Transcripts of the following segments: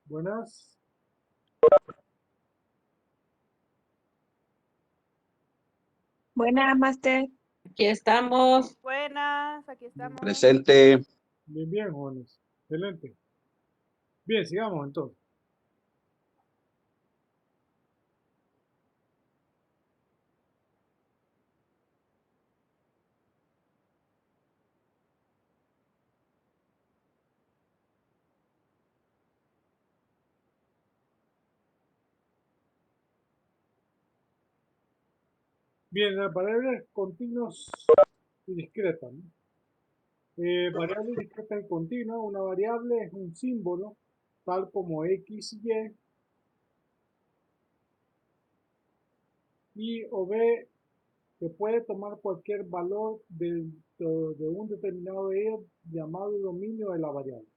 Buenas. Buenas, Master. Aquí estamos. Buenas, aquí estamos. Presente. Bien, bien, jóvenes. Excelente. Bien, sigamos entonces. Bien, las variables continuas y discretas, ¿no? Variable discreta y continua. Una variable es un símbolo, tal como X, Y o B, que puede tomar cualquier valor de un determinado de ellos, llamado dominio de la variable.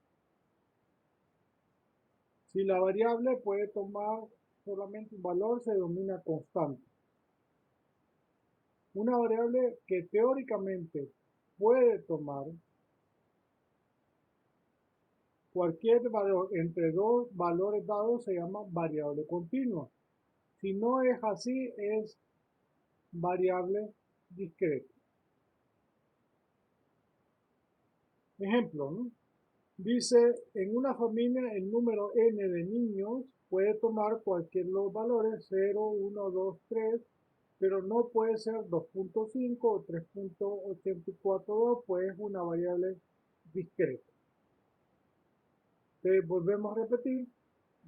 Si la variable puede tomar solamente un valor, se denomina constante. Una variable que teóricamente puede tomar cualquier valor entre dos valores dados se llama variable continua. Si no es así, es variable discreta. Ejemplo, ¿no? Dice, en una familia el número n de niños puede tomar cualquier de los valores 0, 1, 2, 3, pero no puede ser 2.5 o 3.842, pues es una variable discreta. Entonces, volvemos a repetir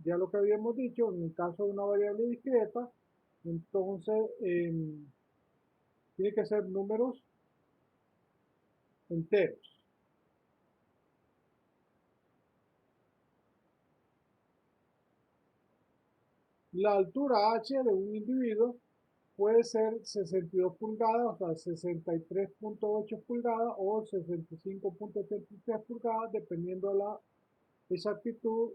ya lo que habíamos dicho, en el caso de una variable discreta, entonces tiene que ser números enteros. La altura h de un individuo puede ser 62 pulgadas, o sea, 63.8 pulgadas o 65.83 pulgadas, dependiendo de la exactitud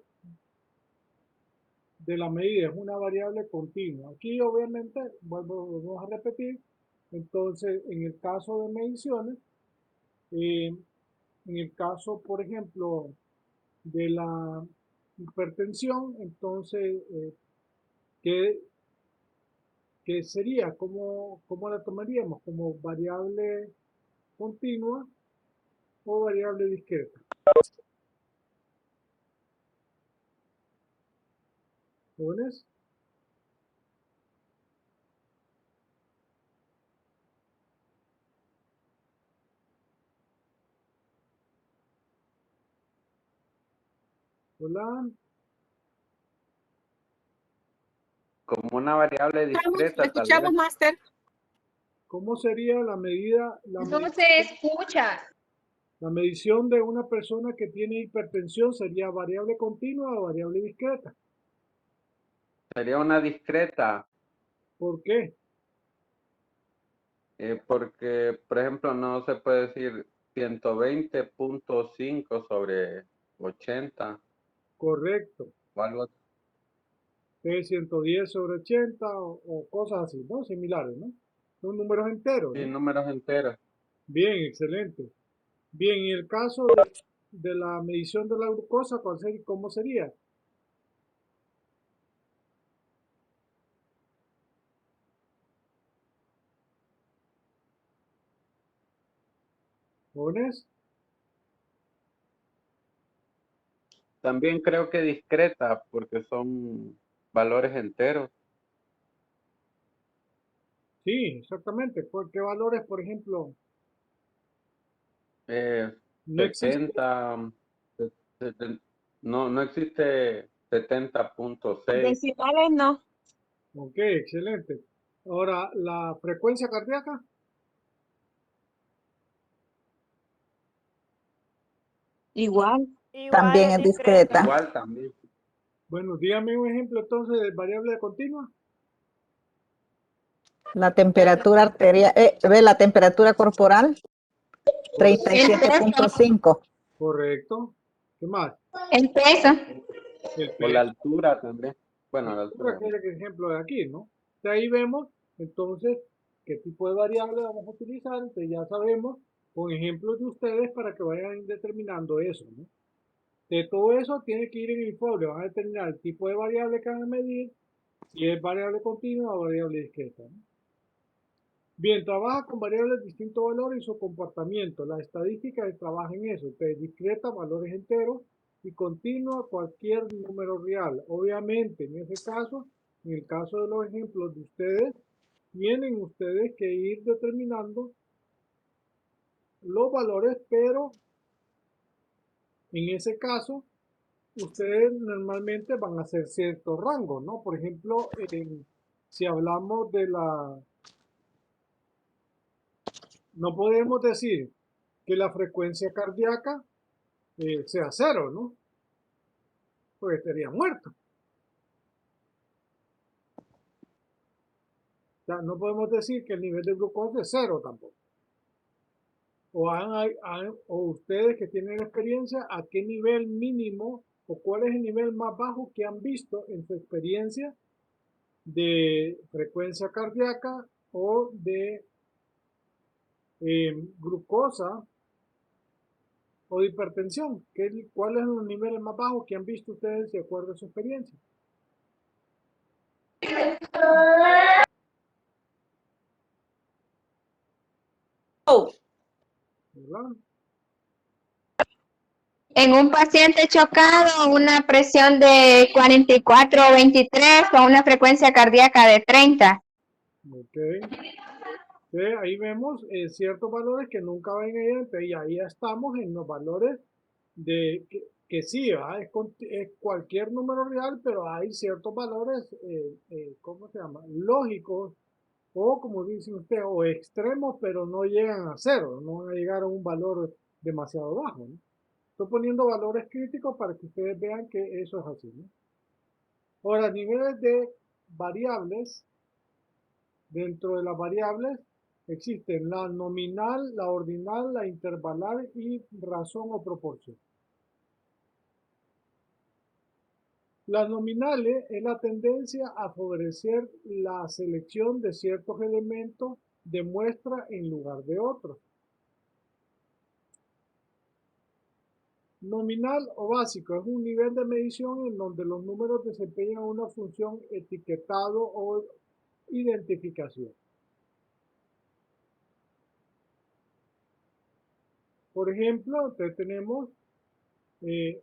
de la medida. Es una variable continua. Aquí, obviamente, volvemos a repetir. Entonces, en el caso de mediciones, en el caso, por ejemplo, de la hipertensión, entonces, ¿qué sería? ¿Cómo la tomaríamos? ¿Como variable continua o variable discreta? ¿Jóvenes? Hola. Como una variable discreta, tal vez. Escuchamos, Master. ¿Cómo sería la medida, No se escucha. la medición de una persona que tiene hipertensión? ¿Sería variable continua o variable discreta? Sería una discreta, ¿Por qué? porque, por ejemplo, no se puede decir 120.5 sobre 80 Correcto. o algo así. 110 sobre 80 o cosas así, ¿no? Similares, ¿no? Son números enteros, Sí, ¿no? números enteros. Bien, excelente. Bien, en el caso de la medición de la glucosa, ¿cómo sería? ¿Jóvenes? También creo que discreta, porque son valores enteros. Sí, exactamente. ¿Por qué valores, por ejemplo, no existe? 70, no existe 70.6. Decimales no. Ok, excelente. Ahora, la frecuencia cardíaca. Igual. Igual También es es discreta. discreta. Igual también. Bueno, dígame un ejemplo entonces de variable continua. La temperatura arterial, la temperatura corporal, Correcto. 37.5. Correcto. ¿Qué más? El peso. El O la peso. altura también. Bueno, la altura. Que es el ejemplo de aquí, ¿no? De ahí vemos entonces qué tipo de variable vamos a utilizar. Entonces ya sabemos con ejemplos de ustedes para que vayan determinando eso, ¿no? De todo eso tiene que ir en el folio. Van a determinar el tipo de variable que van a medir, si es variable continua o variable discreta, ¿no? Bien, trabaja con variables de distinto valor y su comportamiento. La estadística trabaja en eso. Entonces, discreta, valores enteros, y continua, cualquier número real. Obviamente, en ese caso, en el caso de los ejemplos de ustedes, tienen ustedes que ir determinando los valores, pero en ese caso, ustedes normalmente van a hacer cierto rango, ¿no? Por ejemplo, si hablamos de no podemos decir que la frecuencia cardíaca sea cero, ¿no? Porque estaría muerto. O sea, no podemos decir que el nivel de glucosa es cero tampoco. O ustedes que tienen experiencia, ¿a qué nivel mínimo o cuál es el nivel más bajo que han visto en su experiencia de frecuencia cardíaca o de glucosa o de hipertensión? ¿Cuáles son los niveles más bajos que han visto ustedes de acuerdo a su experiencia? Oh, ¿Verdad? En un paciente chocado, una presión de 44/23 o una frecuencia cardíaca de 30. Ok. Entonces, ahí vemos ciertos valores que nunca ven ahí, entonces, y ahí ya estamos en los valores de que sí, ¿verdad? Es cualquier número real, pero hay ciertos valores, ¿cómo se llama? Lógicos, o como dicen ustedes, o extremos, pero no llegan a cero, no van a llegar a un valor demasiado bajo, ¿no? Estoy poniendo valores críticos para que ustedes vean que eso es así, ¿no? Ahora, niveles de variables. Dentro de las variables existen la nominal, la ordinal, la intervalar y razón o proporción. Las nominales es la tendencia a favorecer la selección de ciertos elementos de muestra en lugar de otros. Nominal o básico es un nivel de medición en donde los números desempeñan una función etiquetado o identificación. Por ejemplo, entonces tenemos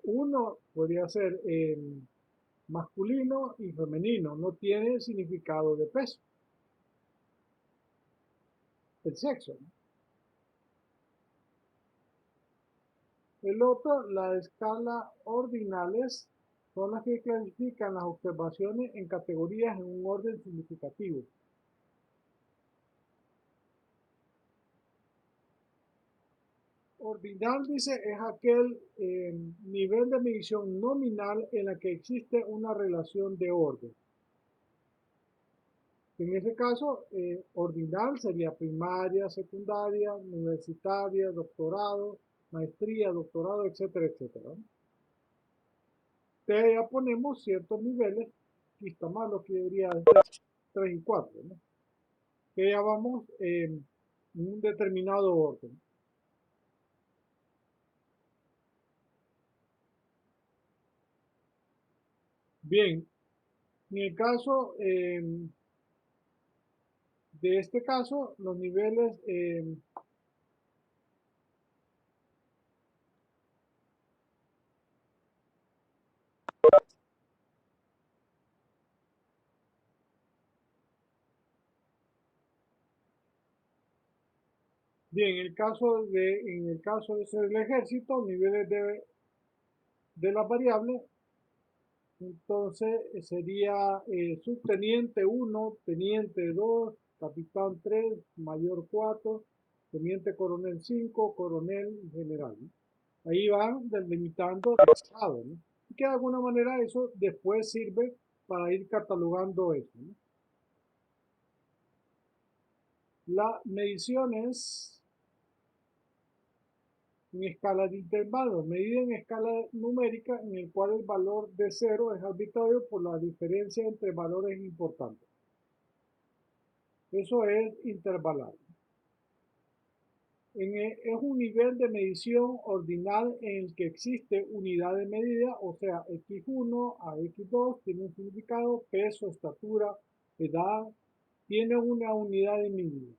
uno podría ser masculino y femenino, no tiene significado de peso, el sexo, ¿no? El otro, la escala ordinales, son las que clasifican las observaciones en categorías en un orden significativo. Ordinal, dice, es aquel nivel de medición nominal en la que existe una relación de orden. En ese caso, ordinal sería primaria, secundaria, universitaria, doctorado, maestría, doctorado, etcétera, etcétera. Entonces ya ponemos ciertos niveles, aquí está más lo que debería ser 3 y 4, ¿no? Que ya vamos en un determinado orden. Bien, en el caso de este caso, los niveles bien, en el caso de ser el ejército, niveles de las variables, entonces sería subteniente 1, teniente 2, capitán 3, mayor 4, teniente coronel 5, coronel y general, ¿no? Ahí van delimitando el estado, ¿no? Y que de alguna manera eso después sirve para ir catalogando eso, ¿no? Las mediciones en escala de intervalos, medida en escala numérica en el cual el valor de 0 es arbitrario por la diferencia entre valores importantes. Eso es intervalar. es un nivel de medición ordinal en el que existe unidad de medida, o sea, X1 a X2 tiene un significado, peso, estatura, edad, tiene una unidad de medida.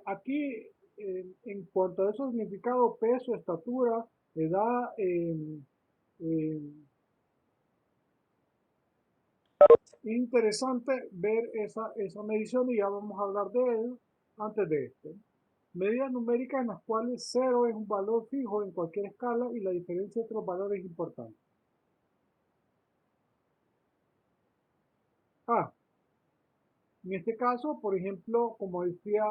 Aquí, en cuanto a esos significados, peso, estatura, edad, interesante ver esa medición y ya vamos a hablar de ello antes de esto. Medidas numéricas en las cuales 0 es un valor fijo en cualquier escala y la diferencia entre los valores es importante. En este caso, por ejemplo, como decía,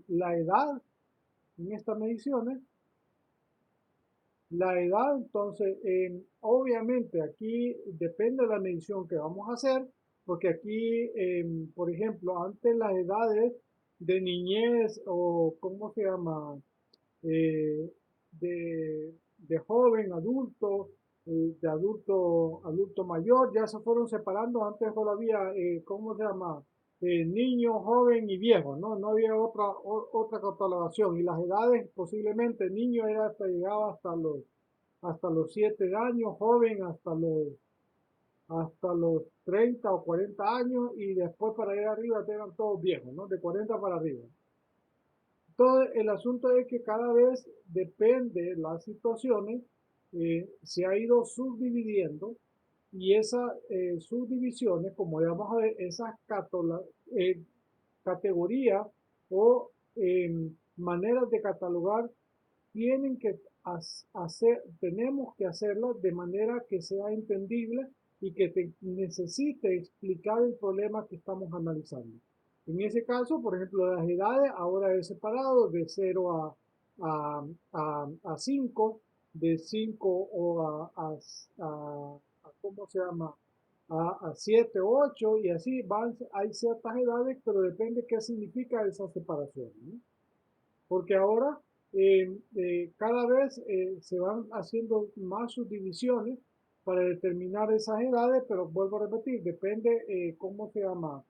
la edad en estas mediciones, la edad, entonces, obviamente aquí depende de la medición que vamos a hacer, porque aquí, por ejemplo, antes las edades de niñez o, ¿cómo se llama? Eh, de joven, adulto, de adulto mayor, ya se fueron separando. Antes solo había, ¿cómo se llama? Niño, joven y viejo, ¿no? No había otra catalogación. Y las edades, posiblemente, niño era llegaba hasta los 7 años, joven hasta los 30 o 40 años, y después para allá arriba eran todos viejos, ¿no? De 40 para arriba. Todo el asunto es que cada vez depende de las situaciones, se ha ido subdividiendo, y esas subdivisiones, como ya vamos a ver, esas categorías o maneras de catalogar tienen que tenemos que hacerlas de manera que sea entendible y que necesite explicar el problema que estamos analizando. En ese caso, por ejemplo, las edades ahora es separado de 0 a 5, de 5 o ¿cómo se llama? A 7, 8 y así van, hay ciertas edades, pero depende qué significa esa separación, ¿no? Porque ahora cada vez se van haciendo más subdivisiones para determinar esas edades, pero vuelvo a repetir, depende cómo se llama,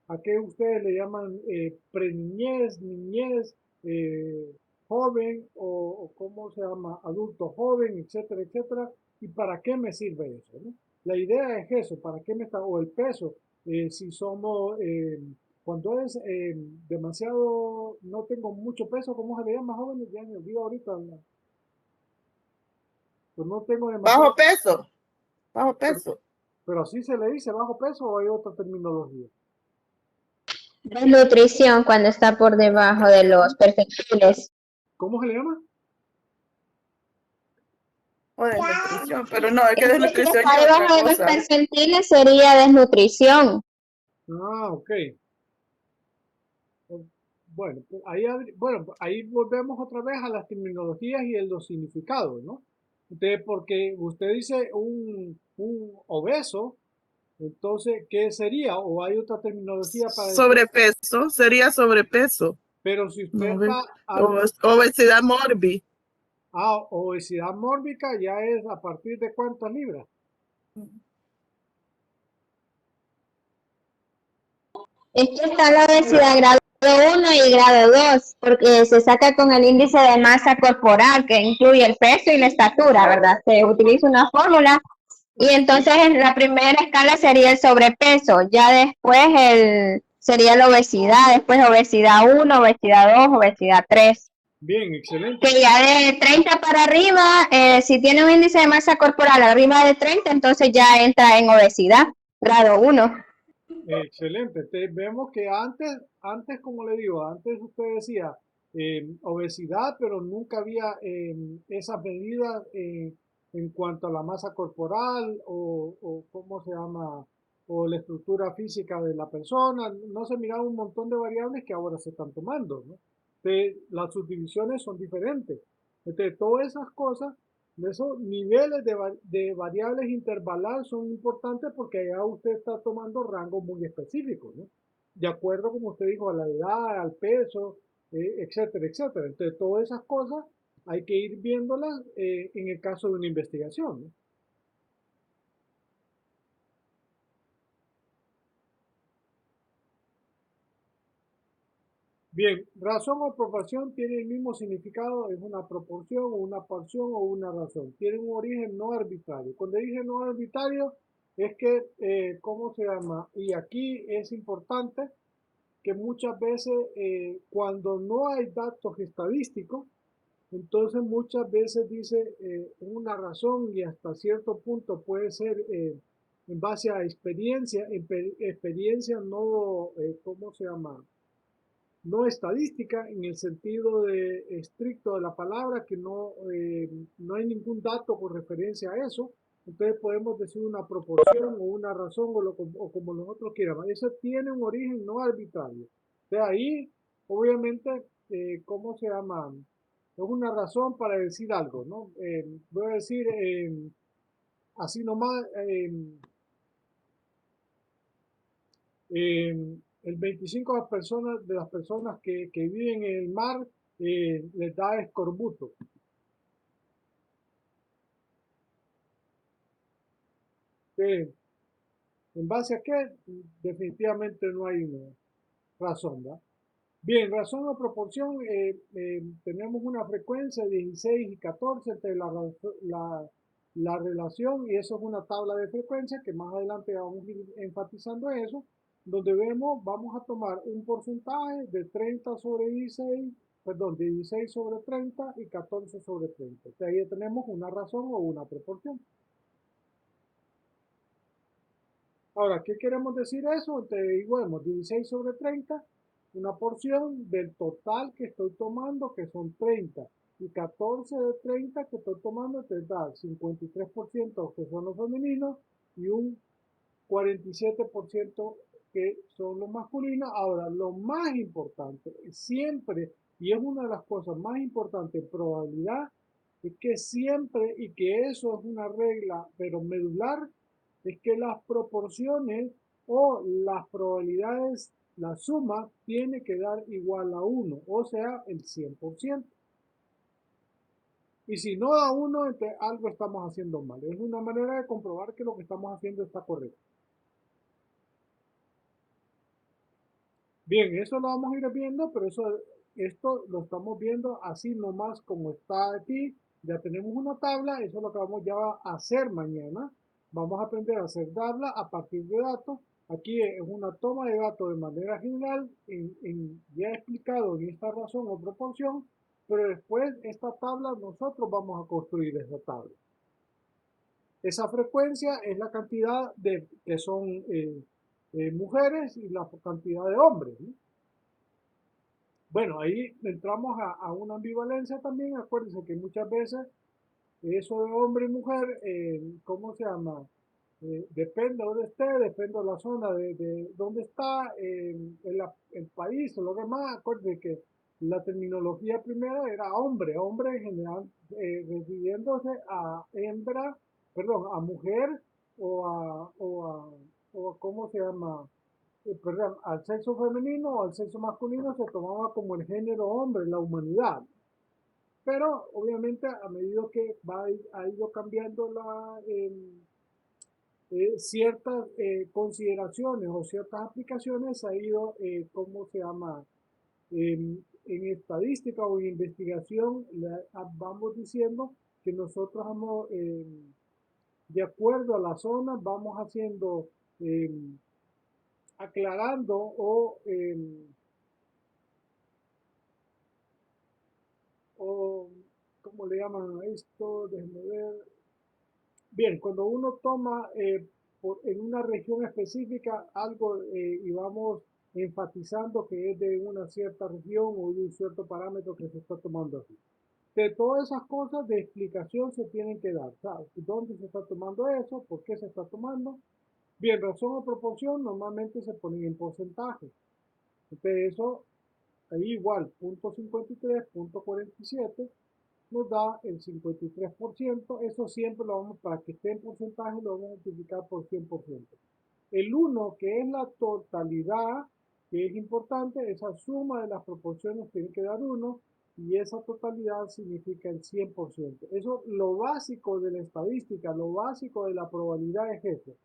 a qué ustedes le llaman preniñez, niñez, joven o cómo se llama, adulto joven, etcétera, etcétera, y para qué me sirve eso, ¿no? La idea es eso, para qué me está, o el peso, si somos, cuando es demasiado, no tengo mucho peso, ¿cómo se le llama, jóvenes? Ya me olvido ahorita, ¿no? Pues no tengo demasiado, Bajo peso, bajo pero, peso. pero así se le dice bajo peso o hay otra terminología. Desnutrición cuando está por debajo de los percentiles. ¿Cómo se le llama? O desnutrición, pero no, es que Si desnutrición está es otra debajo de los cosa. percentiles sería desnutrición. Ok. Bueno, pues ahí volvemos otra vez a las terminologías y los significados, ¿no? Entonces, porque usted dice un obeso, entonces, ¿qué sería? ¿O hay otra terminología para decir? Sobrepeso, sería sobrepeso. Pero si usted No, va obesidad mórbida. obesidad mórbica, ya es a partir de cuántas libras. Es que está la obesidad grado 1 y grado 2, porque se saca con el índice de masa corporal, que incluye el peso y la estatura, ¿verdad? Se utiliza una fórmula y entonces en la primera escala sería el sobrepeso, ya después sería la obesidad, después obesidad 1, obesidad 2, obesidad 3. Bien, excelente. Que ya de 30 para arriba, si tiene un índice de masa corporal arriba de 30, entonces ya entra en obesidad, grado 1. Excelente. Vemos que antes, como le digo, antes usted decía obesidad, pero nunca había esas medidas en cuanto a la masa corporal o cómo se llama, o la estructura física de la persona. No se miraba un montón de variables que ahora se están tomando, ¿no? Las subdivisiones son diferentes. Entonces, todas esas cosas, esos niveles de variables intervalar son importantes porque allá usted está tomando rangos muy específicos, ¿no? De acuerdo, como usted dijo, a la edad, al peso, etcétera, etcétera. Entonces, todas esas cosas hay que ir viéndolas en el caso de una investigación, ¿no? Bien, razón o proporción tiene el mismo significado, es una proporción o una porción o una razón. Tiene un origen no arbitrario. Cuando dije no arbitrario es que, ¿cómo se llama? Y aquí es importante que muchas veces cuando no hay datos estadísticos, entonces muchas veces dice una razón y hasta cierto punto puede ser en base a experiencia, experiencia no, ¿cómo se llama? No estadística en el sentido de estricto de la palabra, que no, no hay ningún dato con referencia a eso. Entonces podemos decir una proporción o una razón o como nosotros quieramos. Eso tiene un origen no arbitrario. De ahí, obviamente, ¿cómo se llama? Es una razón para decir algo, ¿no? Voy a decir así nomás, el 25 de las personas que viven en el mar les da escorbuto. ¿En base a qué? Definitivamente no hay una razón, ¿verdad? Bien, razón o proporción, tenemos una frecuencia de 16 y 14 entre la relación, y eso es una tabla de frecuencia que más adelante vamos a ir enfatizando eso, donde vemos, vamos a tomar un porcentaje de 30 sobre 16, perdón, de 16 sobre 30 y 14 sobre 30. O sea, ahí tenemos una razón o una proporción. Ahora, ¿qué queremos decir eso? Entonces, bueno, 16 sobre 30, una porción del total que estoy tomando, que son 30, y 14 de 30 que estoy tomando, te da 53% que son los femeninos y un 47% que son los masculinos. Ahora, lo más importante, siempre, y es una de las cosas más importantes en probabilidad, es que siempre, y que eso es una regla, pero medular, es que las proporciones o las probabilidades, la suma tiene que dar igual a 1, o sea, el 100%. Y si no da 1, entonces algo estamos haciendo mal. Es una manera de comprobar que lo que estamos haciendo está correcto. Bien, eso lo vamos a ir viendo, pero esto lo estamos viendo así nomás como está aquí. Ya tenemos una tabla, eso es lo que vamos ya a hacer mañana. Vamos a aprender a hacer tabla a partir de datos. Aquí es una toma de datos de manera general, ya explicado en esta razón o proporción, pero después esta tabla nosotros vamos a construir esa tabla. Esa frecuencia es la cantidad de que son mujeres y la cantidad de hombres, ¿no? Bueno, ahí entramos a una ambivalencia también. Acuérdense que muchas veces eso de hombre y mujer, ¿cómo se llama? Depende de dónde esté, depende de la zona de dónde está, el país o lo demás. Acuérdense que la terminología primera era hombre, hombre en general, refiriéndose a hembra, perdón, a mujer o a ¿cómo se llama? Perdón, al sexo femenino o al sexo masculino se tomaba como el género hombre, la humanidad. Pero obviamente a medida que ha ido cambiando ciertas consideraciones o ciertas aplicaciones, ha ido, ¿cómo se llama? En estadística o en investigación, vamos diciendo que nosotros vamos, de acuerdo a la zona, vamos haciendo, aclarando o ¿cómo le llaman a esto? Déjenme ver. Bien, cuando uno toma en una región específica algo y vamos enfatizando que es de una cierta región o de un cierto parámetro que se está tomando así. De todas esas cosas de explicación se tienen que dar, ¿sabes? ¿Dónde se está tomando eso? ¿Por qué se está tomando? Bien, razón o proporción normalmente se ponen en porcentaje. Entonces eso, ahí igual, punto 53, punto 47 nos da el 53%. Eso siempre lo vamos, para que esté en porcentaje, lo vamos a multiplicar por 100%. El 1, que es la totalidad, que es importante, esa suma de las proporciones tiene que dar 1, y esa totalidad significa el 100%. Eso, lo básico de la estadística, lo básico de la probabilidad es eso.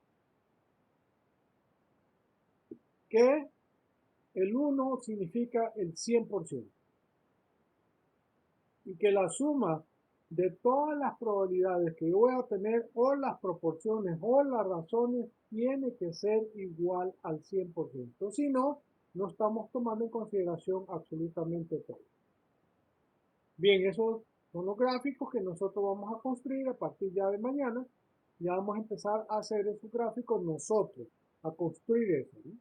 Que el 1 significa el 100%. Y que la suma de todas las probabilidades que yo voy a tener, o las proporciones, o las razones, tiene que ser igual al 100%. Si no, no estamos tomando en consideración absolutamente todo. Bien, esos son los gráficos que nosotros vamos a construir a partir ya de mañana. Ya vamos a empezar a hacer esos gráficos nosotros, a construir eso, ¿no?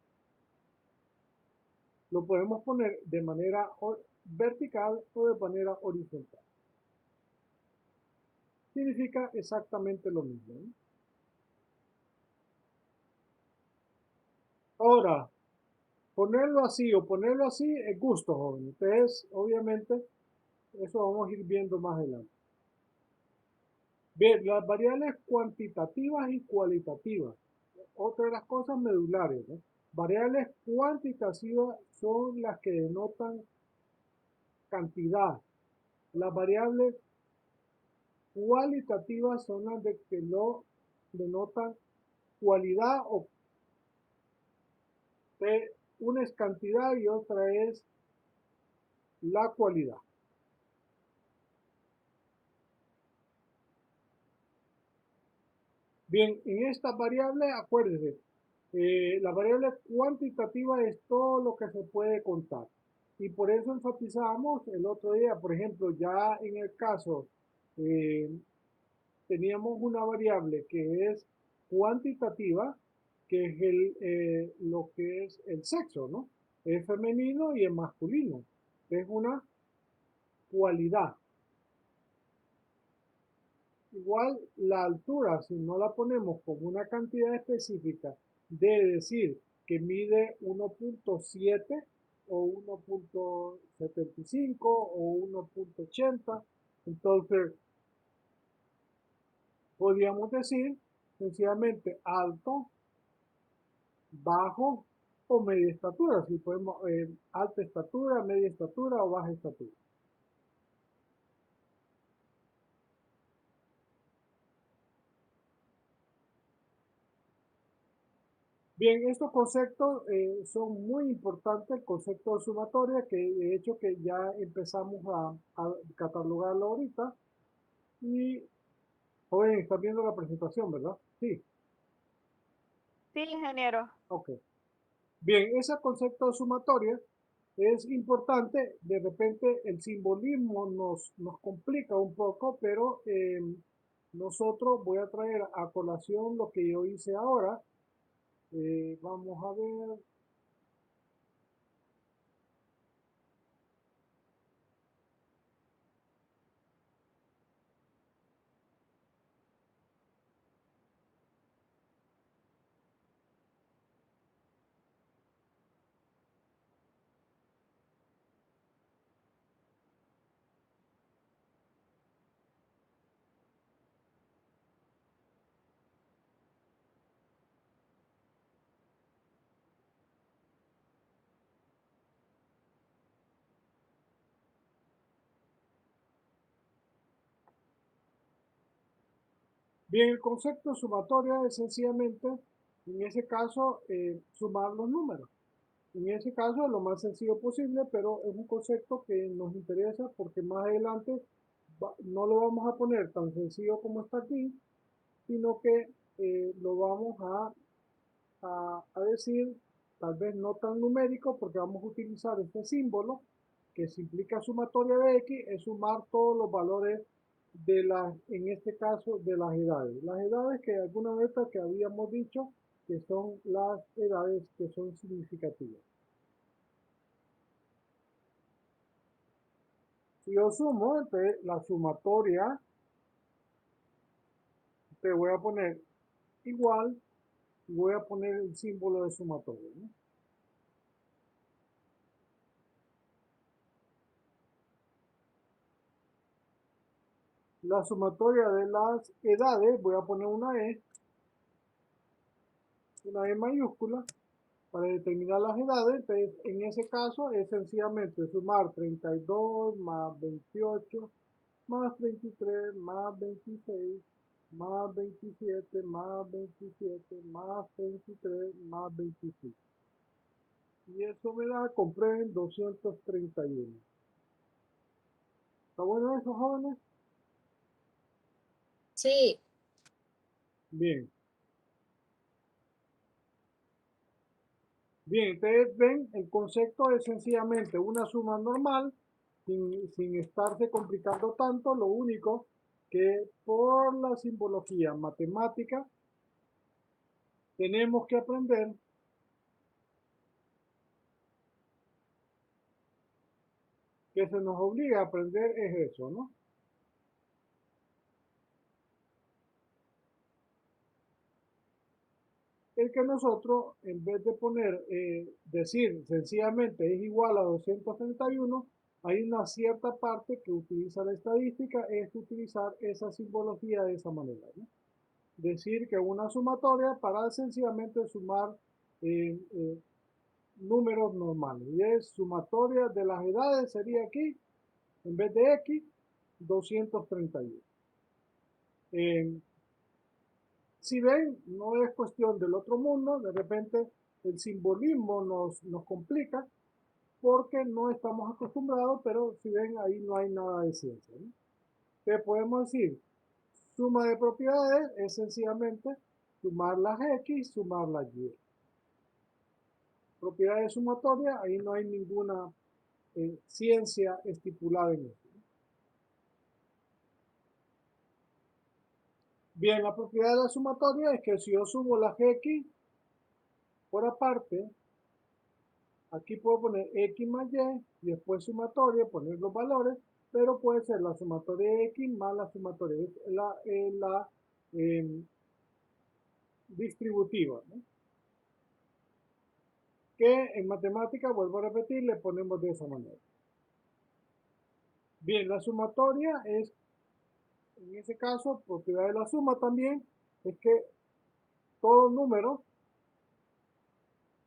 Lo podemos poner de manera vertical o de manera horizontal. Significa exactamente lo mismo, ¿no? Ahora, ponerlo así o ponerlo así es gusto, joven. Entonces, obviamente, eso vamos a ir viendo más adelante. Bien, las variables cuantitativas y cualitativas. Otra de las cosas medulares, ¿no? Variables cuantitativas son las que denotan cantidad. Las variables cualitativas son las que no denotan cualidad, o una es cantidad y otra es la cualidad. Bien, en esta variable, acuérdense, la variable cuantitativa es todo lo que se puede contar. Y por eso enfatizamos el otro día, por ejemplo, ya en el caso, teníamos una variable que es cuantitativa, que es lo que es el sexo, ¿no? Es femenino y es masculino. Es una cualidad. Igual la altura, si no la ponemos como una cantidad específica, de decir que mide 1.7 o 1.75 o 1.80, entonces podríamos decir sencillamente alto, bajo o media estatura, si podemos, alta estatura, media estatura o baja estatura. Bien, estos conceptos son muy importantes, el concepto de sumatoria, que de hecho que ya empezamos a catalogarlo ahorita. Y, joven, están viendo la presentación, ¿verdad? Sí, Sí, ingeniero. ok. Bien, ese concepto de sumatoria es importante. De repente el simbolismo nos complica un poco, pero nosotros voy a traer a colación lo que yo hice ahora. Vamos a ver. Bien, el concepto de sumatoria es sencillamente, en ese caso, sumar los números. En ese caso es lo más sencillo posible, pero es un concepto que nos interesa porque más adelante no lo vamos a poner tan sencillo como está aquí, sino que lo vamos a decir, tal vez no tan numérico, porque vamos a utilizar este símbolo que se implica sumatoria de X, es sumar todos los valores de en este caso, de las edades. Las edades que alguna vez que habíamos dicho que son las edades que son significativas. Si yo sumo, entonces la sumatoria, te voy a poner igual y voy a poner el símbolo de sumatoria, ¿no? La sumatoria de las edades, voy a poner una mayúscula, para determinar las edades. Entonces, en ese caso es sencillamente sumar 32 más 28 más 33 más 26 más 27 más 27 más 23 más 25. Y eso me da, comprueben 231. ¿Está bueno eso, jóvenes? Sí. Bien. Bien, ustedes ven, el concepto es sencillamente una suma normal, sin estarse complicando tanto. Lo único que por la simbología matemática tenemos que aprender que se nos obliga a aprender es eso, ¿no? El que nosotros, en vez de poner, decir sencillamente es igual a 231, hay una cierta parte que utiliza la estadística, es utilizar esa simbología de esa manera, ¿no? Decir que una sumatoria para sencillamente sumar números normales. Y es sumatoria de las edades, sería aquí, en vez de X, 231. Si ven, no es cuestión del otro mundo, de repente el simbolismo nos complica porque no estamos acostumbrados, pero si ven, ahí no hay nada de ciencia, ¿no? Entonces podemos decir, suma de propiedades es sencillamente sumar las X, sumar las Y. Propiedades sumatorias, ahí no hay ninguna ciencia estipulada en eso. Bien, la propiedad de la sumatoria es que si yo sumo las X por aparte, aquí puedo poner X más Y y después sumatoria, poner los valores, pero puede ser la sumatoria de X más la sumatoria, la distributiva, ¿no? Que en matemática, vuelvo a repetir, le ponemos de esa manera. Bien, la sumatoria es, en ese caso, propiedad de la suma también, es que todo número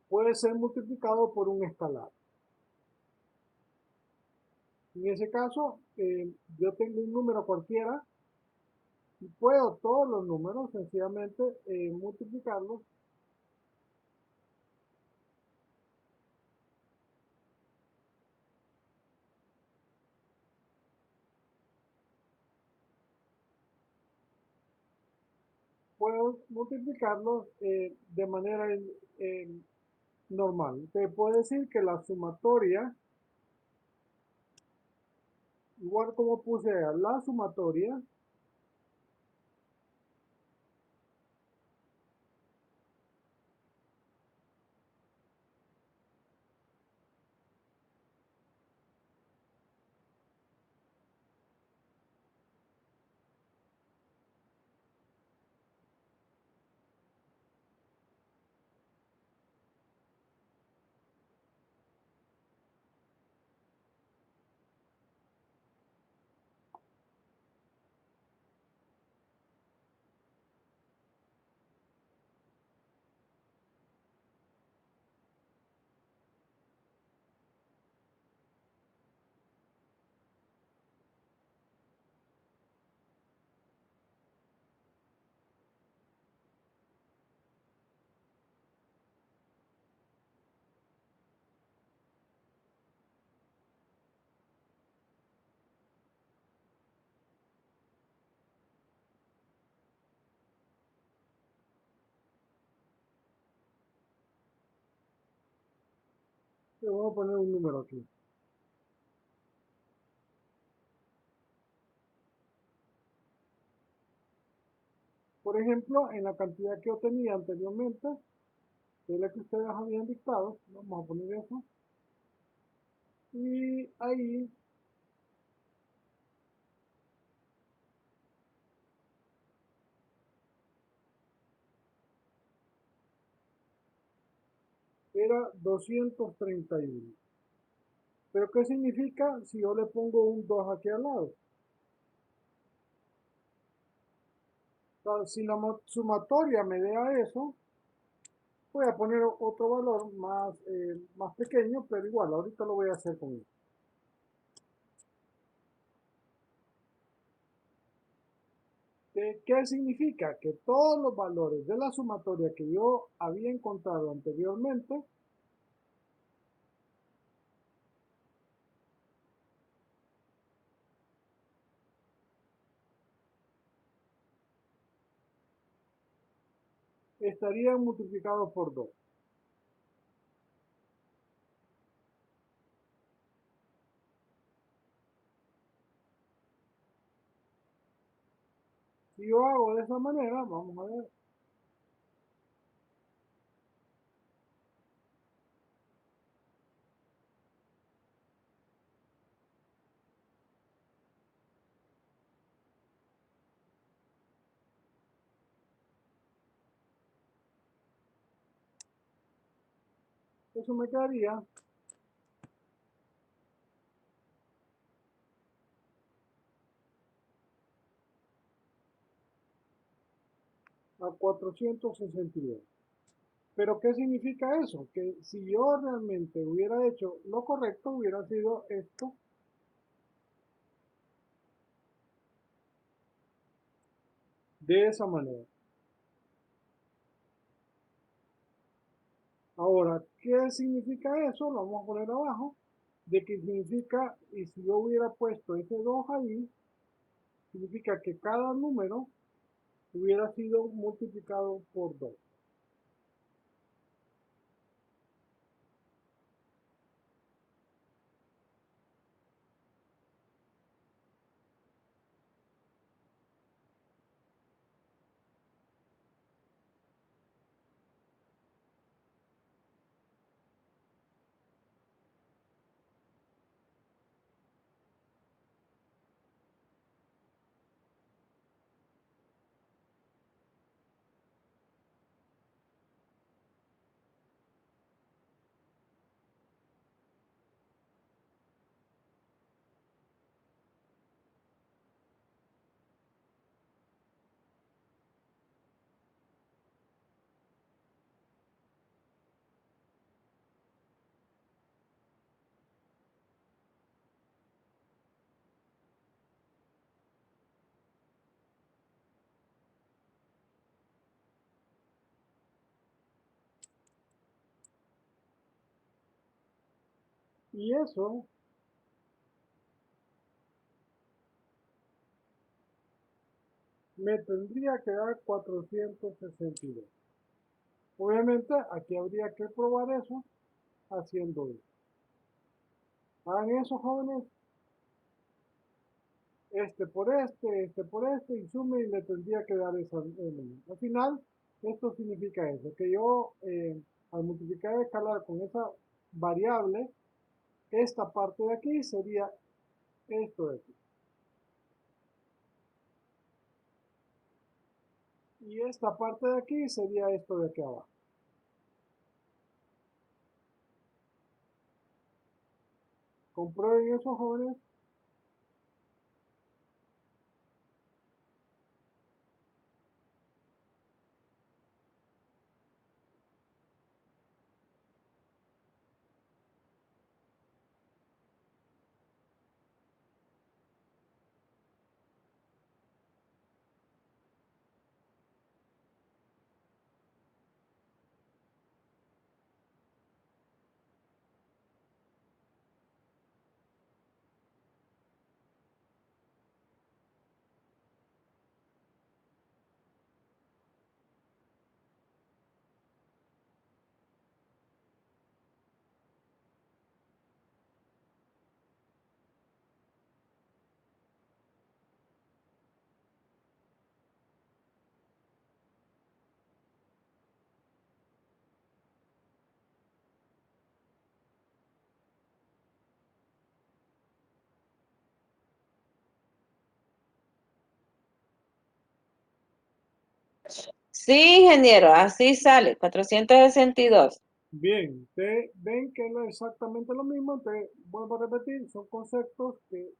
puede ser multiplicado por un escalar. En ese caso, yo tengo un número cualquiera y puedo todos los números sencillamente multiplicarlos de manera normal. Te puedo decir que la sumatoria, igual como puse la sumatoria, le voy a poner un número aquí. Por ejemplo, en la cantidad que yo tenía anteriormente, que es la que ustedes habían dictado, vamos a poner eso, y ahí era 231. ¿Pero qué significa si yo le pongo un 2 aquí al lado? O sea, si la sumatoria me da eso, voy a poner otro valor más pequeño, pero igual, ahorita lo voy a hacer con esto. ¿Qué significa? Que todos los valores de la sumatoria que yo había encontrado anteriormente estarían multiplicados por 2. Si yo hago de esa manera, vamos a ver. Eso me quedaría a 462. Pero ¿qué significa eso? Que si yo realmente hubiera hecho lo correcto, hubiera sido esto de esa manera. Ahora, ¿qué significa eso? Lo vamos a poner abajo. De que significa, y si yo hubiera puesto ese 2 ahí, significa que cada número hubiera sido multiplicado por 2. Y eso me tendría que dar 462. Obviamente, aquí habría que probar eso haciendo eso. Hagan eso, jóvenes. Este por este, y sume y le tendría que dar esa número. Al final, esto significa eso, que yo al multiplicar y escalar con esa variable, esta parte de aquí sería esto de aquí. Y esta parte de aquí sería esto de aquí abajo. Comprueben eso, jóvenes. Sí, ingeniero, así sale, 462. Bien, ustedes ven que no es exactamente lo mismo, entonces vuelvo a repetir, son conceptos que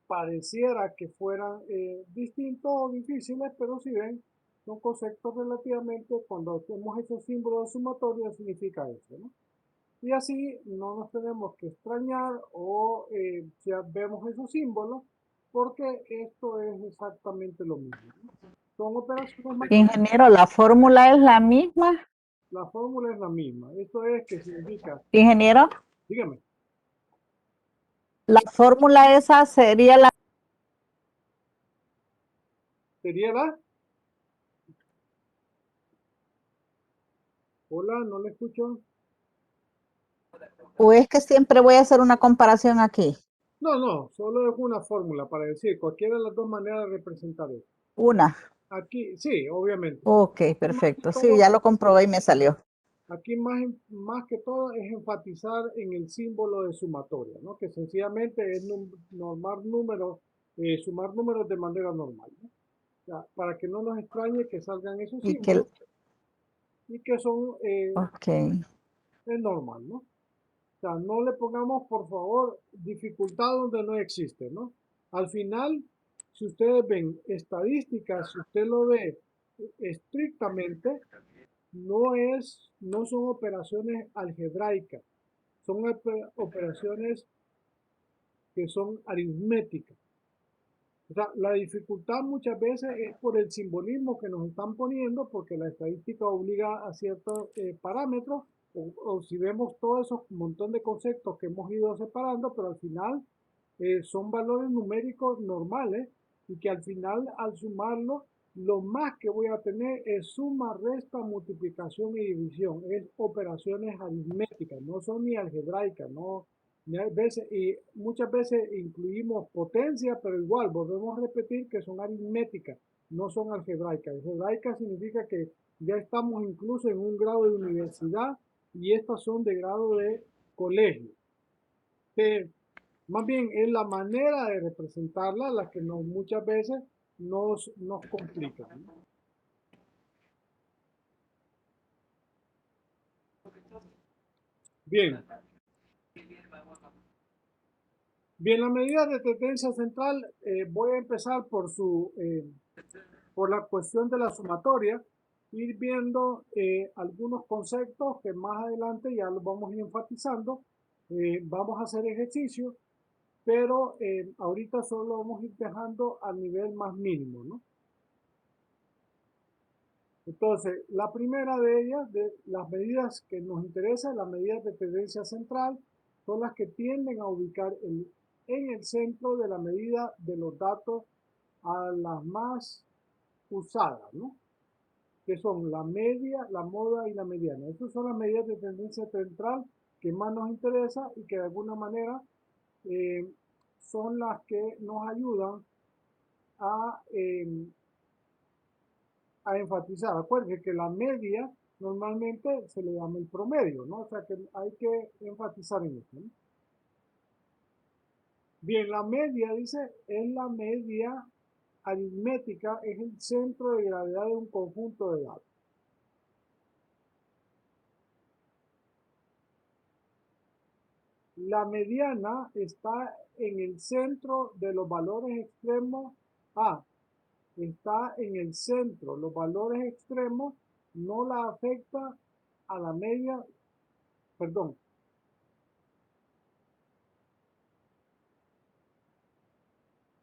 pareciera que fueran distintos o difíciles, pero si ven, son conceptos relativamente, cuando hacemos esos símbolos de sumatoria, significa eso, ¿no? Y así no nos tenemos que extrañar o ya vemos esos símbolos, porque esto es exactamente lo mismo, ¿no? Son operaciones matemáticas. Ingeniero, la fórmula es la misma. La fórmula es la misma. Esto es que significa, Ingeniero, dígame, la fórmula esa sería la sería la Hola, no le escucho. ¿O es que siempre voy a hacer una comparación aquí? No, solo es una fórmula para decir cualquiera de las dos maneras de representar eso. Una. Aquí, sí, obviamente. Ok, Más que perfecto. Sí, todo, ya lo comprobé y me salió. aquí más que todo es enfatizar en el símbolo de sumatoria, ¿no? Que sencillamente es sumar números de manera normal, ¿no? O sea, para que no nos extrañe que salgan esos Y que, símbolos y que son ok. es normal, ¿no? O sea, no le pongamos, por favor, dificultad donde no existe, ¿no? Al final, si ustedes ven estadísticas, si usted lo ve estrictamente, no son operaciones algebraicas, son operaciones que son aritméticas. O sea, la dificultad muchas veces es por el simbolismo que nos están poniendo, porque la estadística obliga a ciertos parámetros, o si vemos todos esos montón de conceptos que hemos ido separando, pero al final son valores numéricos normales y que al final, al sumarlo, lo más que voy a tener es suma, resta, multiplicación y división. Es operaciones aritméticas, no son ni algebraicas, no, y muchas veces incluimos potencia, pero igual volvemos a repetir que son aritméticas, no son algebraicas. Algebraica significa que ya estamos incluso en un grado de universidad y estas son de grado de colegio. Más bien es la manera de representarla la que muchas veces nos complica, ¿no? Bien, bien, la medida de tendencia central, voy a empezar por la cuestión de la sumatoria, ir viendo algunos conceptos que más adelante ya los vamos a ir enfatizando. Vamos a hacer ejercicios, pero ahorita solo vamos a ir dejando al nivel más mínimo, ¿no? Entonces, la primera de ellas, de las medidas que nos interesan, las medidas de tendencia central, son las que tienden a ubicar en el centro de la medida de los datos a las más usadas, ¿no? Que son la media, la moda y la mediana. Estas son las medidas de tendencia central que más nos interesa y que de alguna manera eh, son las que nos ayudan a enfatizar. Acuérdense que la media normalmente se le llama el promedio, ¿no? O sea que hay que enfatizar en eso, ¿no? Bien, la media, dice, es la media aritmética, es el centro de gravedad de un conjunto de datos. La mediana está en el centro de los valores extremos. Está en el centro. Los valores extremos no la afecta a la media, perdón.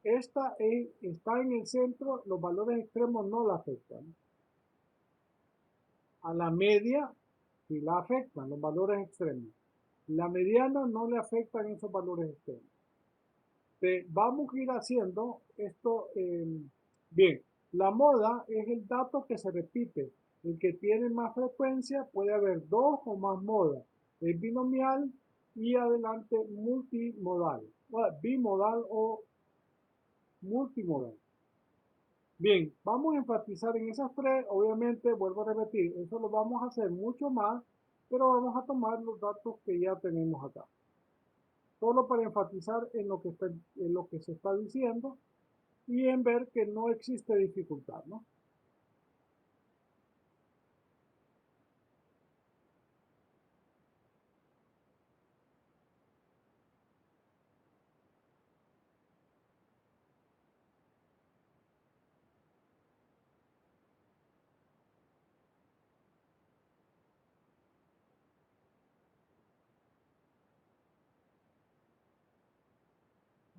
Está en el centro, los valores extremos no la afectan. A la media sí la afectan los valores extremos. La mediana no le afectan esos valores extremos. Vamos a ir haciendo esto bien. La moda es el dato que se repite. El que tiene más frecuencia puede haber dos o más modas. Es binomial y adelante multimodal. Bueno, bimodal o multimodal. Bien, vamos a enfatizar en esas tres. Obviamente, vuelvo a repetir, eso lo vamos a hacer mucho más, pero vamos a tomar los datos que ya tenemos acá. Solo para enfatizar en lo que se está diciendo y en ver que no existe dificultad, ¿no?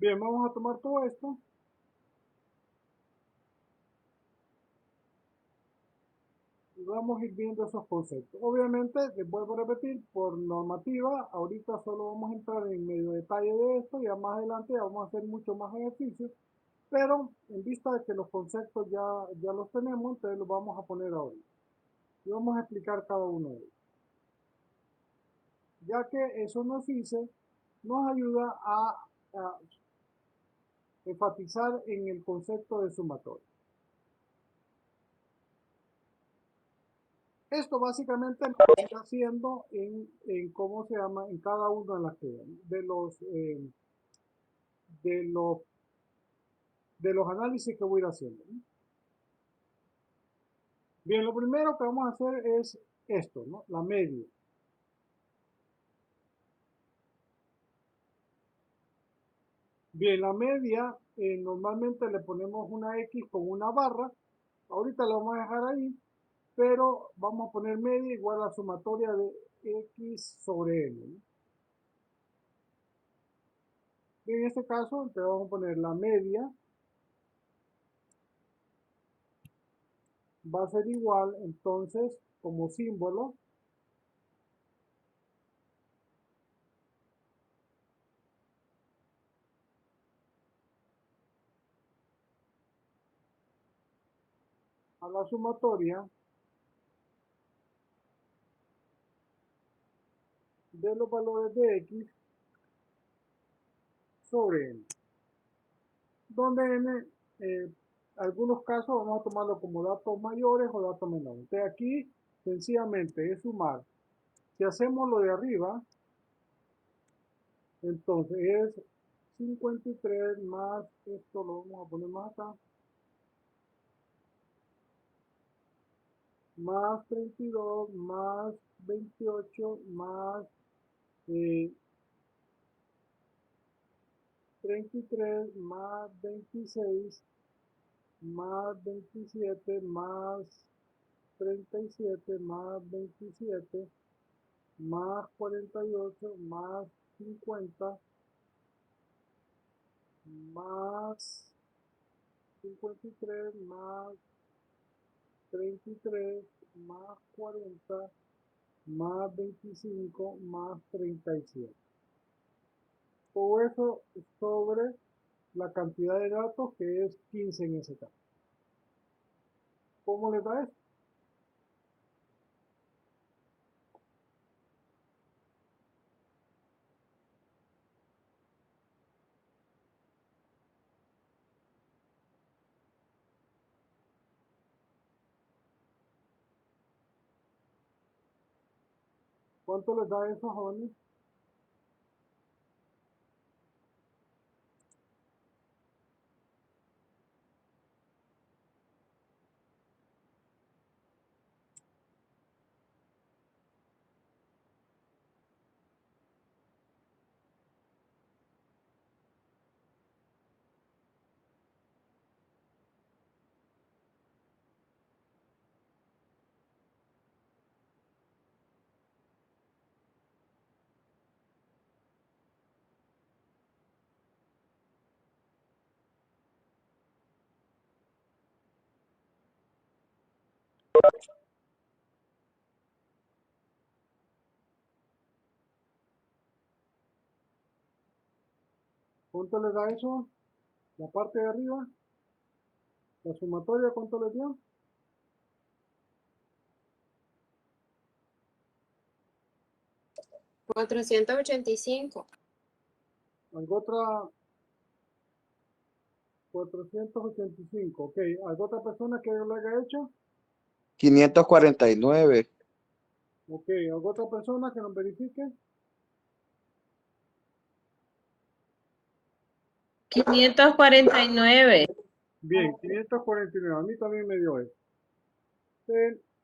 Bien, vamos a tomar todo esto. Y vamos a ir viendo esos conceptos. Obviamente, les vuelvo a repetir, por normativa, ahorita solo vamos a entrar en medio detalle de esto, ya más adelante ya vamos a hacer mucho más ejercicios, pero en vista de que los conceptos ya los tenemos, entonces los vamos a poner ahora. Y vamos a explicar cada uno de ellos. ya que eso nos dice, nos ayuda a enfatizar en el concepto de sumatorio. Esto básicamente lo está haciendo en cómo se llama, en cada uno de las de los análisis que voy a ir haciendo, ¿no? Bien, lo primero que vamos a hacer es esto, ¿no? La media. Bien, la media normalmente le ponemos una X con una barra. Ahorita la vamos a dejar ahí, pero vamos a poner media igual a la sumatoria de X sobre N, ¿no? En este caso, entonces vamos a poner la media va a ser igual, entonces, como símbolo, a la sumatoria de los valores de X sobre N, donde N, algunos casos vamos a tomarlo como datos mayores o datos menores. Entonces aquí sencillamente es sumar. Si hacemos lo de arriba, entonces es 53 más, esto lo vamos a poner más acá, más 32 más 28 más 33 más 26 más 27 más 37 más 27 más 48 más 50 más 53 más 33 más 40 más 25 más 37. Todo eso sobre la cantidad de datos que es 15 en ese caso. ¿Cómo le da esto? ¿Cuánto les da eso, jóvenes? ¿Cuánto les da eso? La parte de arriba, la sumatoria, ¿cuánto les dio? 485. ¿Algo otra? 485, ok. ¿Alguna otra persona que lo haya hecho? 549. Ok, ¿alguna otra persona que nos verifique? 549. Bien, 549, a mí también me dio eso.